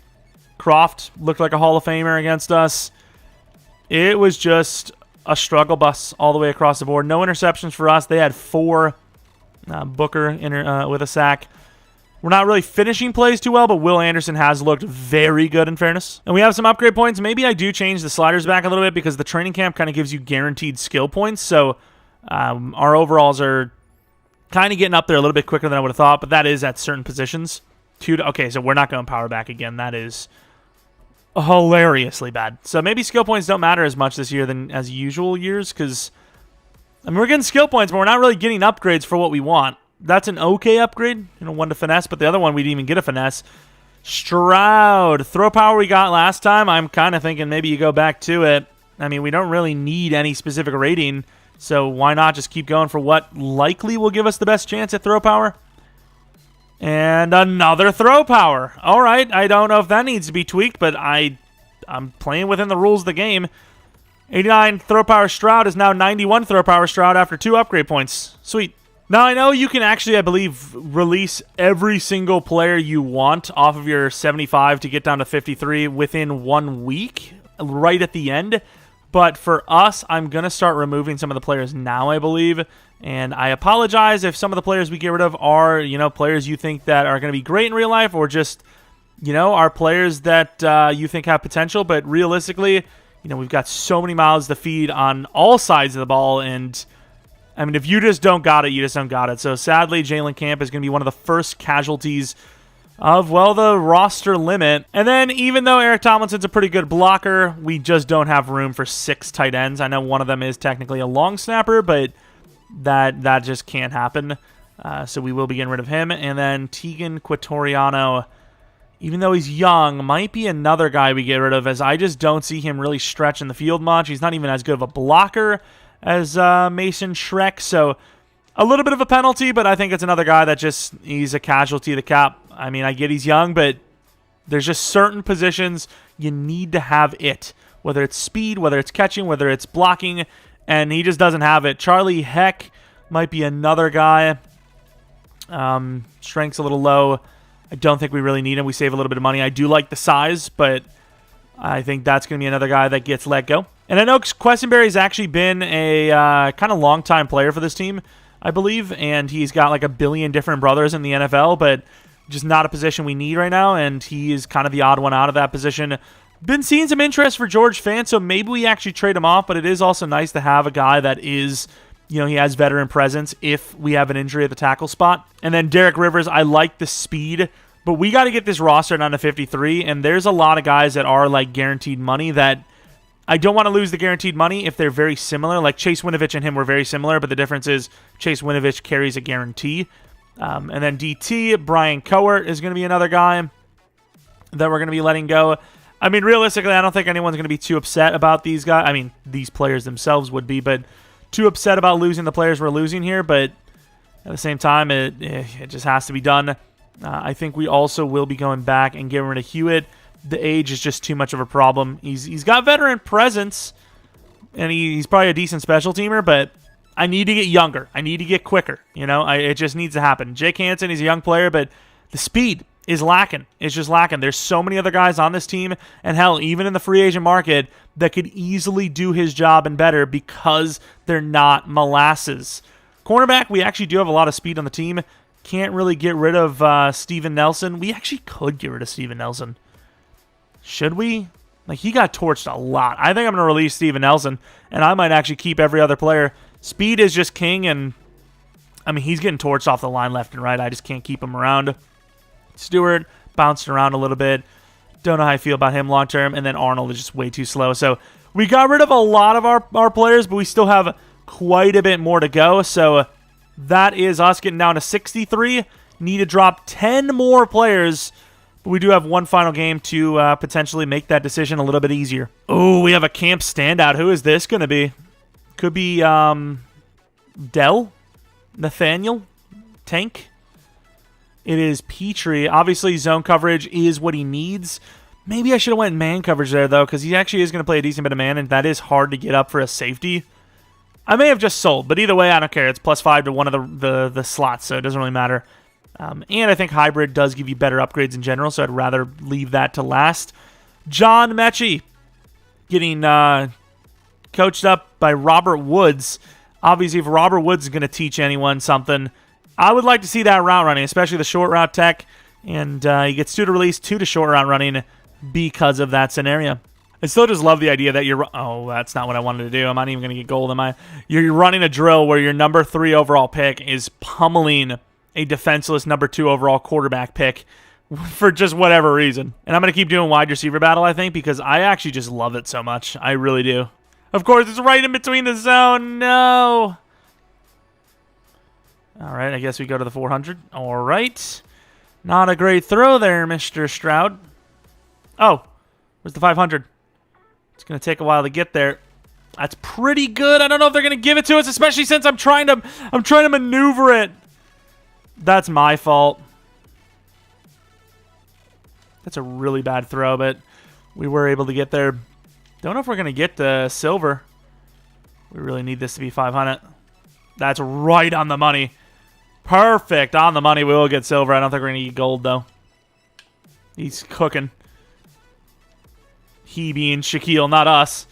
[SPEAKER 1] Croft looked like a Hall of Famer against us. It was just a struggle bus all the way across the board. No interceptions for us. They had 4. Booker with a sack. We're not really finishing plays too well, but Will Anderson has looked very good in fairness. And we have some upgrade points. Maybe I do change the sliders back a little bit because the training camp kind of gives you guaranteed skill points. So our overalls are kind of getting up there a little bit quicker than I would have thought, but that is at certain positions. Okay, so we're not going power back again. That is hilariously bad. So maybe skill points don't matter as much this year than as usual years because, I mean, we're getting skill points, but we're not really getting upgrades for what we want. That's an okay upgrade, one to finesse, but the other one we didn't even get a finesse. Stroud. Throw power we got last time. I'm kind of thinking maybe you go back to it. I mean, we don't really need any specific rating, so why not just keep going for what likely will give us the best chance at throw power? And another throw power. All right, I don't know if that needs to be tweaked, but I'm playing within the rules of the game. 89 throw power Stroud is now 91 throw power Stroud after 2 upgrade points. Sweet. Now, I know you can actually, I believe, release every single player you want off of your 75 to get down to 53 within 1 week, right at the end. But for us, I'm going to start removing some of the players now, I believe. And I apologize if some of the players we get rid of are, players you think that are going to be great in real life or just, are players that you think have potential. But realistically, we've got so many mouths to feed on all sides of the ball, and I mean, if you just don't got it, you just don't got it. So sadly, Jalen Camp is going to be one of the first casualties of, the roster limit. And then even though Eric Tomlinson's a pretty good blocker, we just don't have room for 6 tight ends. I know one of them is technically a long snapper, but that just can't happen. So we will be getting rid of him. And then Tegan Quatoriano, even though he's young, might be another guy we get rid of, as I just don't see him really stretching the field much. He's not even as good of a blocker as Mason Shrek, so a little bit of a penalty, but I think it's another guy that he's a casualty of the cap. I mean, I get he's young, but there's just certain positions you need to have it, whether it's speed, whether it's catching, whether it's blocking, and he just doesn't have it. Charlie Heck might be another guy. Strength's a little low. I don't think we really need him. We save a little bit of money. I do like the size, but I think that's going to be another guy that gets let go. And I know Questenberry's actually been a kind of long-time player for this team, I believe, and he's got like a billion different brothers in the NFL, but just not a position we need right now, and he is kind of the odd one out of that position. Been seeing some interest for George Fant, so maybe we actually trade him off, but it is also nice to have a guy that is, he has veteran presence if we have an injury at the tackle spot. And then Derek Rivers, I like the speed, but we got to get this roster down to 53, and there's a lot of guys that are like guaranteed money that I don't want to lose the guaranteed money if they're very similar. Like Chase Winovich and him were very similar, but the difference is Chase Winovich carries a guarantee. And then DT, Brian Coert is going to be another guy that we're going to be letting go. I mean, realistically, I don't think anyone's going to be too upset about these guys. I mean, these players themselves would be, but too upset about losing the players we're losing here. But at the same time, it just has to be done. I think we also will be going back and getting rid of Hewitt. The age is just too much of a problem. He's got veteran presence, and he's probably a decent special teamer, but I need to get younger. I need to get quicker. It just needs to happen. Jake Hansen, he's a young player, but the speed is lacking. It's just lacking. There's so many other guys on this team, and hell, even in the free agent market, that could easily do his job and better because they're not molasses. Cornerback, we actually do have a lot of speed on the team. Can't really get rid of Steven Nelson. We actually could get rid of Steven Nelson. Should we? Like, he got torched a lot. I think I'm going to release Steven Nelson, and I might actually keep every other player. Speed is just king, and, I mean, he's getting torched off the line left and right. I just can't keep him around. Stewart bounced around a little bit. Don't know how I feel about him long term. And then Arnold is just way too slow. So we got rid of a lot of our players, but we still have quite a bit more to go. So that is us getting down to 63. Need to drop 10 more players. But we do have one final game to potentially make that decision a little bit easier. Oh, we have a camp standout. Who is this going to be? Could be Dell? Nathaniel? Tank? It is Petrie. Obviously, zone coverage is what he needs. Maybe I should have went man coverage there, though, because he actually is going to play a decent bit of man, and that is hard to get up for a safety. I may have just sold, but either way, I don't care. It's +5 to one of the slots, so it doesn't really matter. And I think hybrid does give you better upgrades in general, so I'd rather leave that to last. John Mechie getting coached up by Robert Woods. Obviously, if Robert Woods is going to teach anyone something, I would like to see that route running, especially the short route tech. And he gets 2 to release, 2 to short route running because of that scenario. I still just love the idea that you're... Oh, that's not what I wanted to do. I'm not even going to get gold, am I? You're running a drill where your number 3 overall pick is pummeling a defenseless number 2 overall quarterback pick for just whatever reason. And I'm going to keep doing wide receiver battle, I think, because I actually just love it so much. I really do. Of course, it's right in between the zone. No. All right, I guess we go to the 400. All right. Not a great throw there, Mr. Stroud. Oh, where's the 500? It's going to take a while to get there. That's pretty good. I don't know if they're going to give it to us, especially since I'm trying to maneuver it. That's my fault. That's a really bad throw, but we were able to get there. Don't know if we're going to get the silver. We really need this to be 500. That's right on the money. Perfect. On the money. We will get silver. I don't think we're going to get gold, though. He's cooking. He being Shaquille, not us.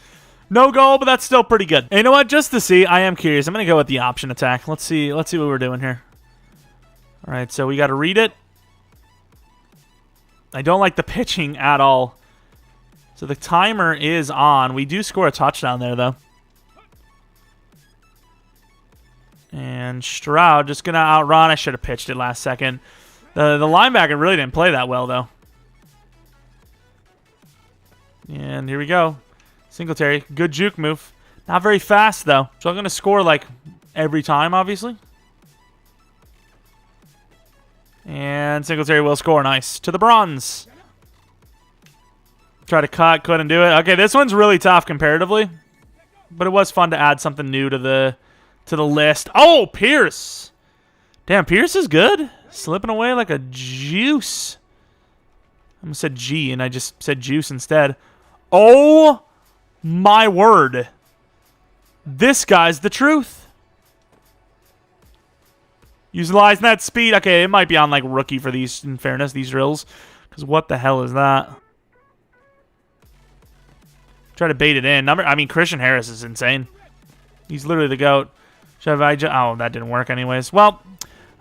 [SPEAKER 1] No gold, but that's still pretty good. And you know what? Just to see, I am curious. I'm going to go with the option attack. Let's see what we're doing here. All right, so we got to read it. I don't like the pitching at all. So the timer is on. We do score a touchdown there, though. And Stroud just going to outrun. I should have pitched it last second. The linebacker really didn't play that well, though. And here we go. Singletary. Good juke move. Not very fast, though. So I'm going to score, like, every time, obviously. And Singletary will score. Nice. To the bronze. Try to cut. Couldn't do it. Okay, this one's really tough comparatively. But it was fun to add something new to the list. Oh, Pierce. Damn, Pierce is good. Slipping away like a juice. I almost said G, and I just said juice instead. Oh, my word. This guy's the truth. Utilizing that speed. Okay, it might be on, like, rookie for these, in fairness, these drills. Because what the hell is that? Try to bait it in. Christian Harris is insane. He's literally the GOAT. Oh, that didn't work anyways. Well,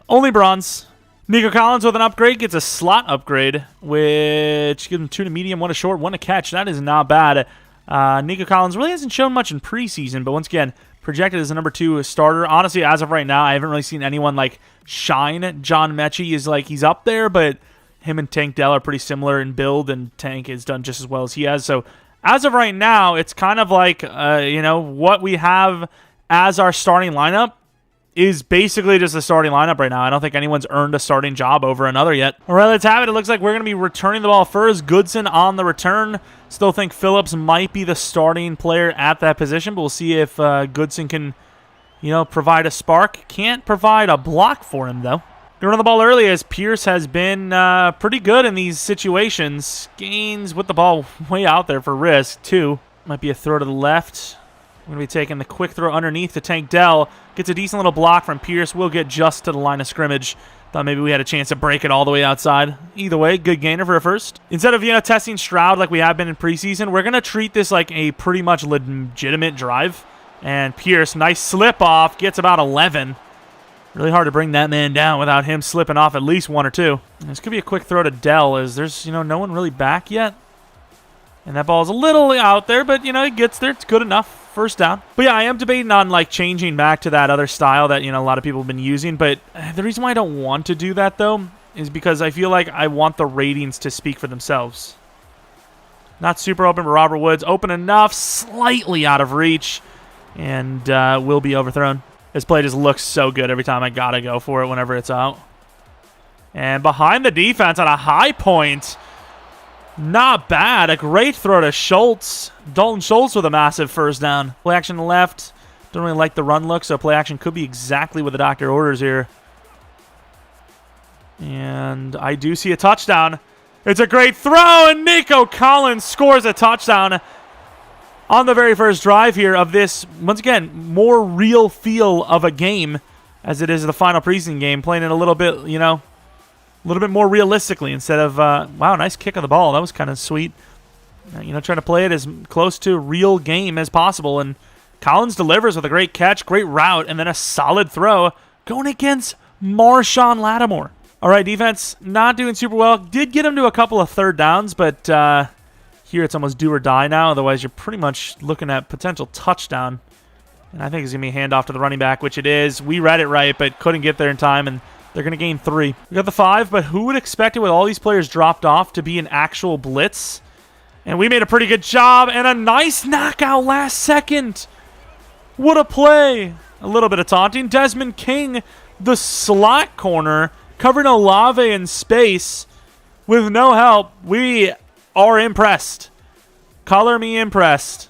[SPEAKER 1] only bronze. Nico Collins with an upgrade gets a slot upgrade, which gives him 2 to medium, 1 to short, 1 to catch. That is not bad. Nico Collins really hasn't shown much in preseason, but once again, projected as a number 2 starter. Honestly, as of right now, I haven't really seen anyone like shine. John Mechie is like, he's up there, but him and Tank Dell are pretty similar in build, and Tank has done just as well as he has. So as of right now, it's kind of like, what we have as our starting lineup is basically just a starting lineup right now. I don't think anyone's earned a starting job over another yet. All right, let's have it. It looks like we're going to be returning the ball first. Goodson on the return. Still think Phillips might be the starting player at that position, but we'll see if Goodson can, provide a spark. Can't provide a block for him, though. Going to run the ball early as Pierce has been pretty good in these situations. Gaines with the ball way out there for risk, too. Might be a throw to the left. We're going to be taking the quick throw underneath to Tank Dell. Gets a decent little block from Pierce. We'll get just to the line of scrimmage. Thought maybe we had a chance to break it all the way outside. Either way, good gainer for a first. Instead of, testing Stroud like we have been in preseason, we're going to treat this like a pretty much legitimate drive. And Pierce, nice slip off, gets about 11. Really hard to bring that man down without him slipping off at least 1 or 2. And this could be a quick throw to Dell as there's, no one really back yet. And that ball is a little out there, but, it gets there. It's good enough. First down. But yeah, I am debating on changing back to that other style that, a lot of people have been using. But the reason why I don't want to do that, though, is because I feel like I want the ratings to speak for themselves. Not super open, but Robert Woods open enough, slightly out of reach, and will be overthrown. This play just looks so good every time I gotta go for it whenever it's out. And behind the defense on a high point. Not bad. A great throw to Schultz. Dalton Schultz with a massive first down. Play action left. Don't really like the run look, so play action could be exactly what the doctor orders here. And I do see a touchdown. It's a great throw, and Nico Collins scores a touchdown on the very first drive here of this, once again, more real feel of a game as it is the final preseason game, playing it a little bit, a little bit more realistically instead of, wow, nice kick of the ball. That was kind of sweet. Trying to play it as close to real game as possible. And Collins delivers with a great catch, great route, and then a solid throw going against Marshawn Lattimore. All right, defense not doing super well. Did get him to a couple of third downs, but here it's almost do or die now. Otherwise, you're pretty much looking at potential touchdown. And I think it's going to be a handoff to the running back, which it is. We read it right, but couldn't get there in time, and they're going to gain 3. We got the 5, but who would expect it with all these players dropped off to be an actual blitz? And we made a pretty good job, and a nice knockout last second. What a play. A little bit of taunting. Desmond King, the slot corner, covering Olave in space with no help. We are impressed. Color me impressed.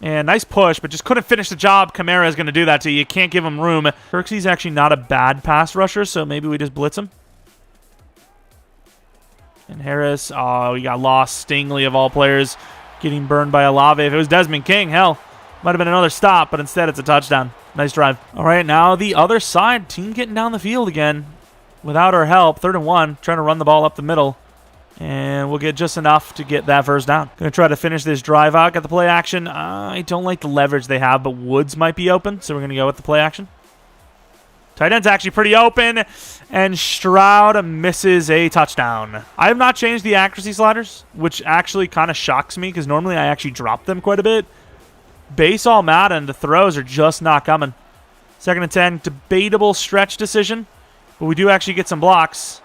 [SPEAKER 1] And nice push, but just couldn't finish the job. Kamara is going to do that to you. You can't give him room. Kirksey's actually not a bad pass rusher, so maybe we just blitz him. And Harris, oh, we got lost. Stingley, of all players, getting burned by Olave. If it was Desmond King, hell, might have been another stop, but instead it's a touchdown. Nice drive. All right, now the other side. Team getting down the field again without our help. 3rd and 1, trying to run the ball up the middle. And we'll get just enough to get that first down. Going to try to finish this drive out. Got the play action. I don't like the leverage they have, but Woods might be open, so we're going to go with the play action. Tight end's actually pretty open, and Stroud misses a touchdown. I have not changed the accuracy sliders, which actually kind of shocks me because normally I actually drop them quite a bit. Base all Madden, the throws are just not coming. 2nd and 10, debatable stretch decision, but we do actually get some blocks.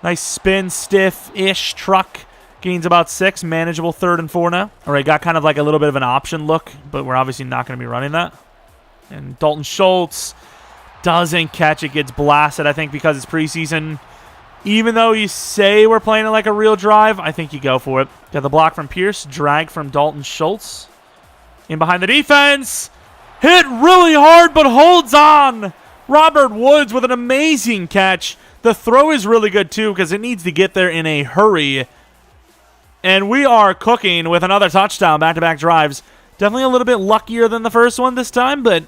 [SPEAKER 1] Nice spin, stiff-ish truck. Gains about 6. Manageable 3rd and 4 now. All right, got kind of like a little bit of an option look, but we're obviously not going to be running that. And Dalton Schultz doesn't catch it. Gets blasted, I think, because it's preseason. Even though you say we're playing it like a real drive, I think you go for it. Got the block from Pierce. Drag from Dalton Schultz. In behind the defense. Hit really hard, but holds on. Robert Woods with an amazing catch. The throw is really good, too, because it needs to get there in a hurry. And we are cooking with another touchdown, back-to-back drives. Definitely a little bit luckier than the first one this time, but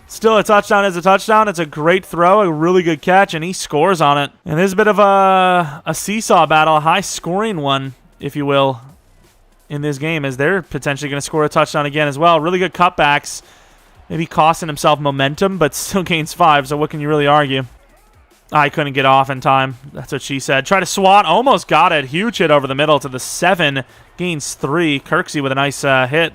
[SPEAKER 1] still a touchdown is a touchdown. It's a great throw, a really good catch, and he scores on it. And this is a bit of a seesaw battle, a high-scoring one, if you will, in this game, as they're potentially going to score a touchdown again as well. Really good cutbacks. Maybe costing himself momentum, but still gains 5, so what can you really argue? I couldn't get off in time. That's what she said. Try to swat. Almost got it. Huge hit over the middle to the 7. Gains 3. Kirksey with a nice hit.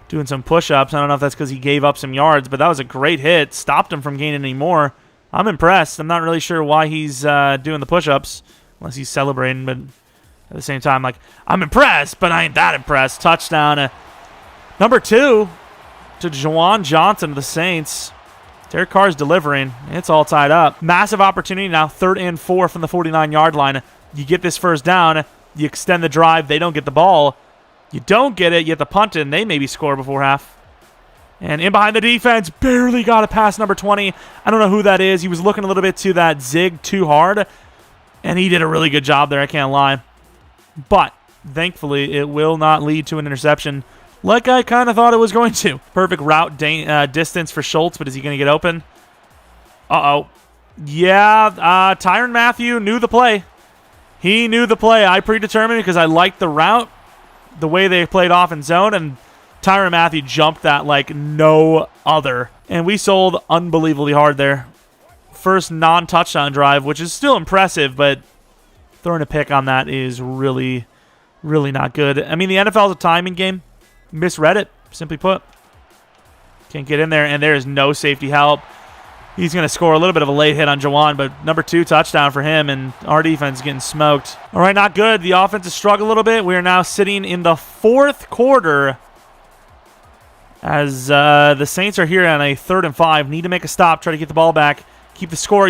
[SPEAKER 1] Doing some push-ups. I don't know if that's because he gave up some yards, but that was a great hit. Stopped him from gaining any more. I'm impressed. I'm not really sure why he's doing the push-ups, unless he's celebrating, but at the same time, like, I'm impressed, but I ain't that impressed. Touchdown. Number 2 to Juwan Johnson of the Saints. Derek Carr's delivering. It's all tied up. Massive opportunity now. 3rd and 4 from the 49-yard line. You get this first down. You extend the drive. They don't get the ball. You don't get it. You have to punt it, and they maybe score before half. And in behind the defense. Barely got it past number 20. I don't know who that is. He was looking a little bit to that zig too hard, and he did a really good job there. I can't lie. But thankfully, it will not lead to an interception, like I kind of thought it was going to. Perfect route distance for Schultz, but is he going to get open? Uh-oh. Yeah, Tyrann Mathieu knew the play. He knew the play. I predetermined because I liked the route, the way they played off in zone, and Tyrann Mathieu jumped that like no other. And we sold unbelievably hard there. First non-touchdown drive, which is still impressive, but throwing a pick on that is really, really not good. I mean, the NFL is a timing game. Misread it, simply put. Can't get in there, and there is no safety help. He's going to score a little bit of a late hit on Juwan, but number 2 touchdown for him, and our defense getting smoked. All right, not good. The offense has struggled a little bit. We are now sitting in the 4th quarter as the Saints are here on a 3rd and 5. Need to make a stop, try to get the ball back, keep the score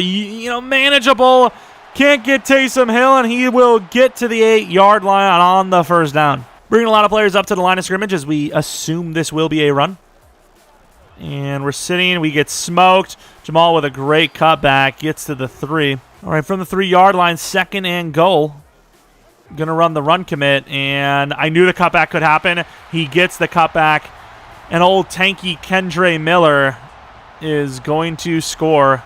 [SPEAKER 1] manageable. Can't get Taysom Hill, and he will get to the 8-yard line on the first down. Bringing a lot of players up to the line of scrimmage as we assume this will be a run. And we're sitting. We get smoked. Jamal with a great cutback. Gets to the 3. All right, from the 3-yard line, 2nd and goal. Going to run the run commit. And I knew the cutback could happen. He gets the cutback. And old tanky Kendre Miller is going to score,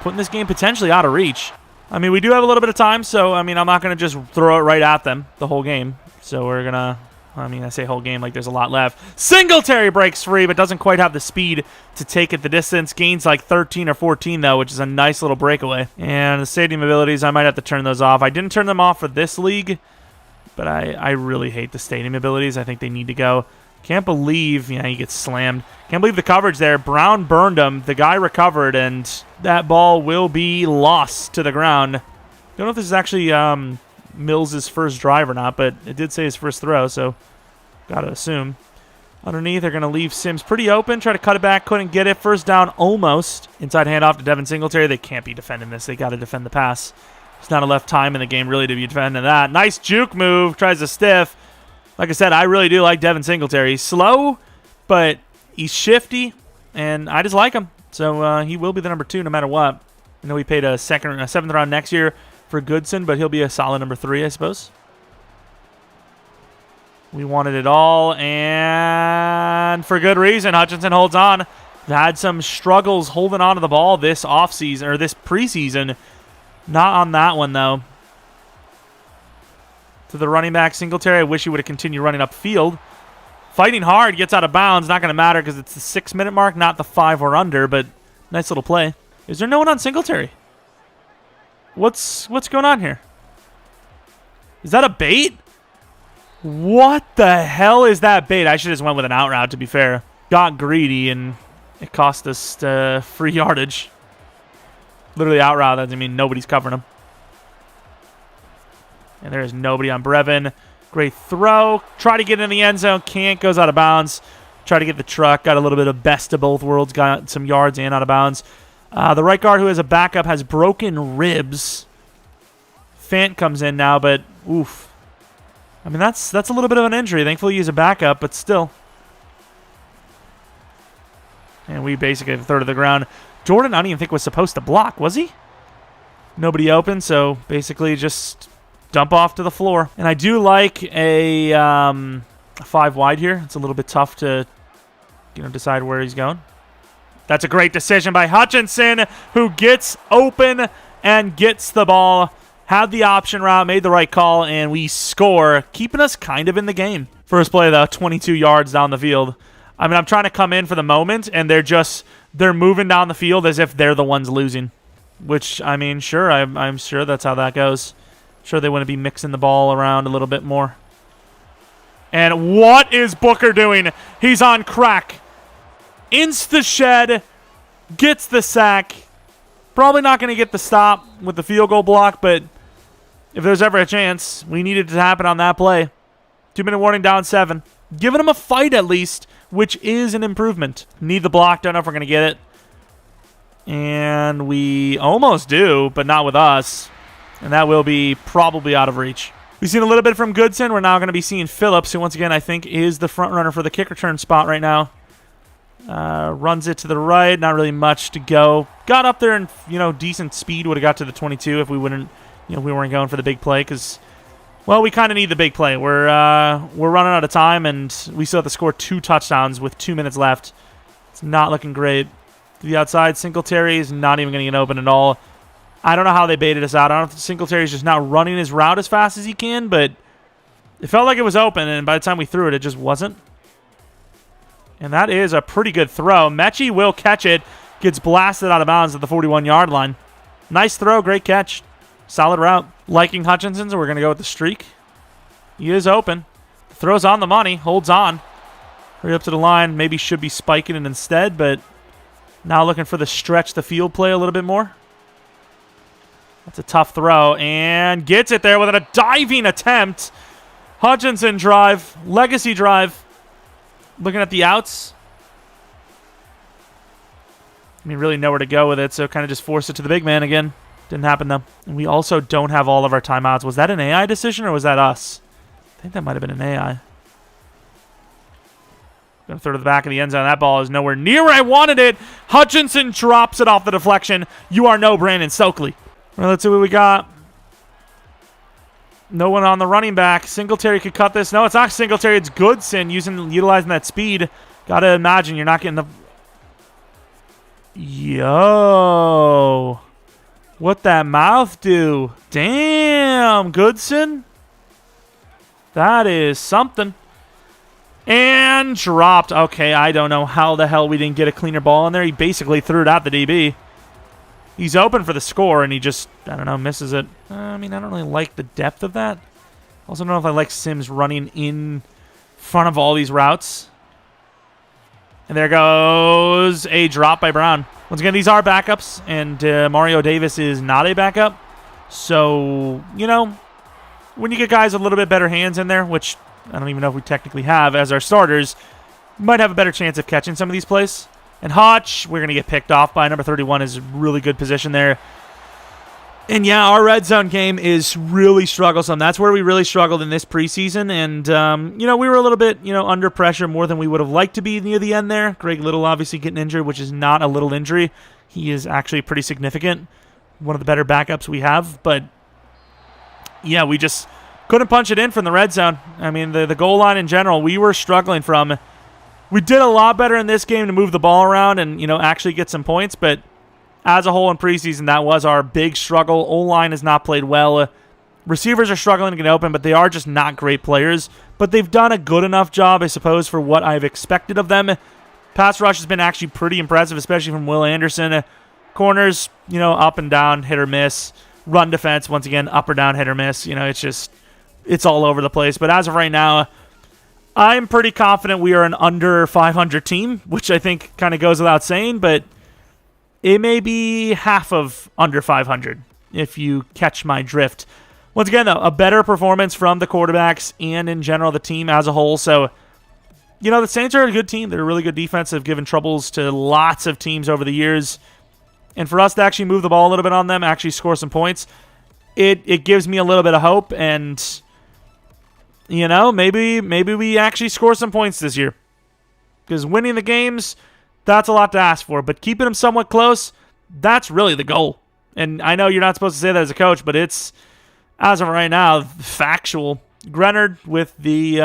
[SPEAKER 1] putting this game potentially out of reach. I mean, we do have a little bit of time, so, I mean, I'm not going to just throw it right at them the whole game. So we're going to I mean, I say whole game like there's a lot left. Singletary breaks free, but doesn't quite have the speed to take it the distance. Gains like 13 or 14, though, which is a nice little breakaway. And the stadium abilities, I might have to turn those off. I didn't turn them off for this league, but I really hate the stadium abilities. I think they need to go. Can't believe, he gets slammed. Can't believe the coverage there. Brown burned him. The guy recovered, and that ball will be lost to the ground. Don't know if this is actually Mills' first drive or not, but it did say his first throw, so gotta assume. Underneath, they're going to leave Sims pretty open. Try to cut it back. Couldn't get it. First down almost. Inside handoff to Devin Singletary. They can't be defending this. They got to defend the pass. There's not enough time in the game really to be defending that. Nice juke move. Tries to stiff. Like I said, I really do like Devin Singletary. He's slow, but he's shifty, and I just like him. So he will be the number 2 no matter what. I know we paid a 7th round next year for Goodson, but he'll be a solid number 3, I suppose. We wanted it all, and for good reason. Hutchinson holds on. Had some struggles holding on to the ball this offseason, or this preseason. Not on that one, though. To the running back, Singletary. I wish he would have continued running upfield. Fighting hard, gets out of bounds. Not going to matter because it's the 6-minute mark, not the 5 or under, but nice little play. Is there no one on Singletary? What's going on here? Is that a bait? What the hell is that bait? I should have just went with an out route, to be fair. Got greedy, and it cost us free yardage. Literally out route. That doesn't mean nobody's covering him. And there is nobody on Brevin. Great throw. Try to get in the end zone. Can't. Goes out of bounds. Try to get the truck. Got a little bit of best of both worlds. Got some yards and out of bounds. The right guard, who has a backup, has broken ribs. Fant comes in now, but oof. I mean, that's a little bit of an injury. Thankfully, he's a backup, but still. And we basically have a third of the ground. Jordan, I don't even think was supposed to block, was he? Nobody open, so basically just dump off to the floor. And I do like a 5 wide here. It's a little bit tough to decide where he's going. That's a great decision by Hutchinson, who gets open and gets the ball. Had the option route, made the right call, and we score, keeping us kind of in the game. First play, though, 22 yards down the field. I mean, I'm trying to come in for the moment, and they're moving down the field as if they're the ones losing. Which, I mean, sure, I'm sure that's how that goes. Sure, they want to be mixing the ball around a little bit more. And what is Booker doing? He's on crack. Insta shed, gets the sack. Probably not going to get the stop with the field goal block, but if there's ever a chance, we needed it to happen on that play. 2-minute warning, down 7. Giving him a fight at least, which is an improvement. Need the block, don't know if we're going to get it. And we almost do, but not with us. And that will be probably out of reach. We've seen a little bit from Goodson. We're now going to be seeing Phillips, who once again I think is the front runner for the kick return spot right now. Runs it to the right, not really much to go. Got up there in decent speed. Would have got to the 22 if we wouldn't, we weren't going for the big play because, well, we kind of need the big play. We're running out of time and we still have to score 2 touchdowns with 2 minutes left. It's not looking great. To the outside, Singletary is not even going to get open at all. I don't know how they baited us out. I don't know if Singletary's just not running his route as fast as he can, but it felt like it was open, and by the time we threw it, it just wasn't. And that is a pretty good throw. Mechie will catch it. Gets blasted out of bounds at the 41-yard line. Nice throw. Great catch. Solid route. Liking Hutchinson, so we're going to go with the streak. He is open. Throws on the money. Holds on. Hurry up to the line. Maybe should be spiking it instead, but now looking for the stretch the field play a little bit more. That's a tough throw, and gets it there with a diving attempt. Hutchinson drive. Legacy drive. Looking at the outs. I mean, really nowhere to go with it, so kind of just forced it to the big man again. Didn't happen, though. And we also don't have all of our timeouts. Was that an AI decision, or was that us? I think that might have been an AI. Going to throw to the back of the end zone. That ball is nowhere near where I wanted it. Hutchinson drops it off the deflection. You are no Brandon Stokely. Well, let's see what we got. No one on the running back. Singletary could cut this. No, it's not Singletary. It's Goodson utilizing that speed. Got to imagine you're not getting the... Yo. What that mouth do? Damn, Goodson. That is something. And dropped. Okay, I don't know how the hell we didn't get a cleaner ball in there. He basically threw it at the DB. He's open for the score, and he just, I don't know, misses it. I mean, I don't really like the depth of that. Also, don't know if I like Sims running in front of all these routes. And there goes a drop by Brown. Once again, these are backups, and Mario Davis is not a backup. So, you know, when you get guys with a little bit better hands in there, which I don't even know if we technically have as our starters, you might have a better chance of catching some of these plays. And Hotch, we're going to get picked off by number 31, is really good position there. And yeah, our red zone game is really strugglesome. That's where we really struggled in this preseason. And, you know, we were a little bit, you know, under pressure more than we would have liked to be near the end there. Greg Little obviously getting injured, which is not a little injury. He is actually pretty significant. One of the better backups we have. But, yeah, we just couldn't punch it in from the red zone. I mean, the goal line in general, we were struggling from. We did a lot better in this game to move the ball around and, you know, actually get some points. But as a whole in preseason, that was our big struggle. O-line has not played well. Receivers are struggling to get open, but they are just not great players. But they've done a good enough job, I suppose, for what I've expected of them. Pass rush has been actually pretty impressive, especially from Will Anderson. Corners, you know, up and down, hit or miss. Run defense, once again, up or down, hit or miss. You know, it's all over the place. But as of right now, I'm pretty confident we are an under 500 team, which I think kind of goes without saying, but it may be half of under 500, if you catch my drift. Once again, though, a better performance from the quarterbacks and, in general, the team as a whole. So, you know, the Saints are a good team. They're a really good defense. They've given troubles to lots of teams over the years. And for us to actually move the ball a little bit on them, actually score some points, it gives me a little bit of hope. And, you know, maybe we actually score some points this year. Because winning the games, that's a lot to ask for. But keeping them somewhat close, that's really the goal. And I know you're not supposed to say that as a coach, but it's, as of right now, factual. Grenard with the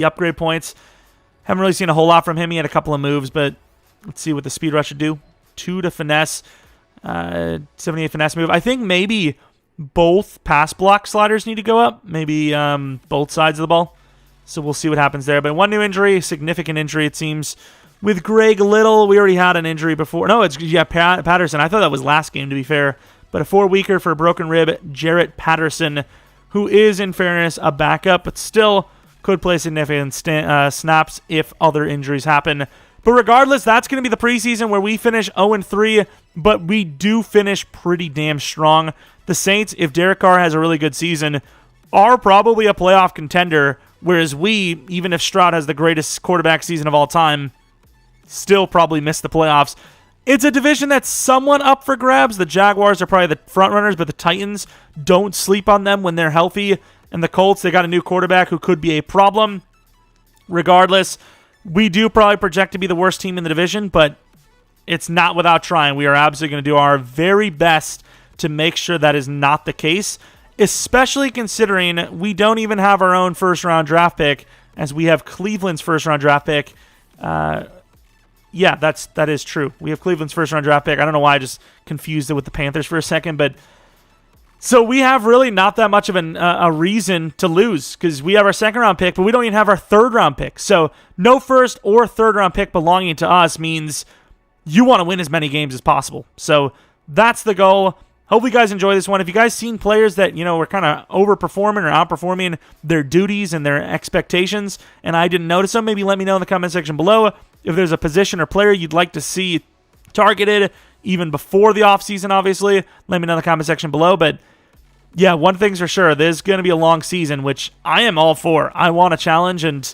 [SPEAKER 1] upgrade points. Haven't really seen a whole lot from him. He had a couple of moves, but let's see what the speed rush should do. 2 to finesse. 78 finesse move. I think maybe both pass block sliders need to go up. Maybe both sides of the ball. So we'll see what happens there. But one new injury, significant injury, it seems. With Greg Little, we already had an injury before. No, it's Patterson. I thought that was last game, to be fair. But a 4-weeker for a broken rib, Jarrett Patterson, who is, in fairness, a backup, but still could play significant snaps if other injuries happen. But regardless, that's going to be the preseason where we finish 0-3, but we do finish pretty damn strong. The Saints, if Derek Carr has a really good season, are probably a playoff contender, whereas we, even if Stroud has the greatest quarterback season of all time, still probably miss the playoffs. It's a division that's somewhat up for grabs. The Jaguars are probably the front runners, but the Titans, don't sleep on them when they're healthy. And the Colts, they got a new quarterback who could be a problem. Regardless, we do probably project to be the worst team in the division, but it's not without trying. We are absolutely going to do our very best to make sure that is not the case, especially considering we don't even have our own first-round draft pick, as we have Cleveland's first-round draft pick. Yeah, that is true. We have Cleveland's first-round draft pick. I don't know why I just confused it with the Panthers for a second, but so we have really not that much of a reason to lose because we have our second-round pick, but we don't even have our third-round pick. So no first or third-round pick belonging to us means you want to win as many games as possible. So that's the goal. Hopefully you guys enjoy this one. If you guys seen players that, you know, were kind of overperforming or outperforming their duties and their expectations, and I didn't notice them, maybe let me know in the comment section below. If there's a position or player you'd like to see targeted even before the offseason, obviously, let me know in the comment section below. But yeah, one thing's for sure, there's going to be a long season, which I am all for. I want a challenge, and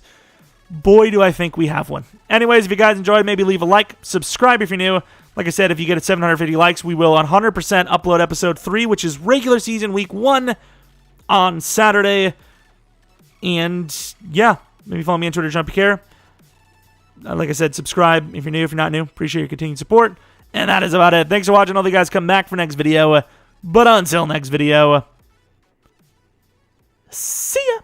[SPEAKER 1] boy, do I think we have one. Anyways, if you guys enjoyed, maybe leave a like, subscribe if you're new. Like I said, if you get it 750 likes, we will 100% upload episode 3, which is regular season week 1 on Saturday. And yeah, maybe follow me on Twitter, Jeromepkr. Like I said, subscribe if you're new. If you're not new, appreciate your continued support. And that is about it. Thanks for watching. All you guys come back for next video. But until next video, see ya.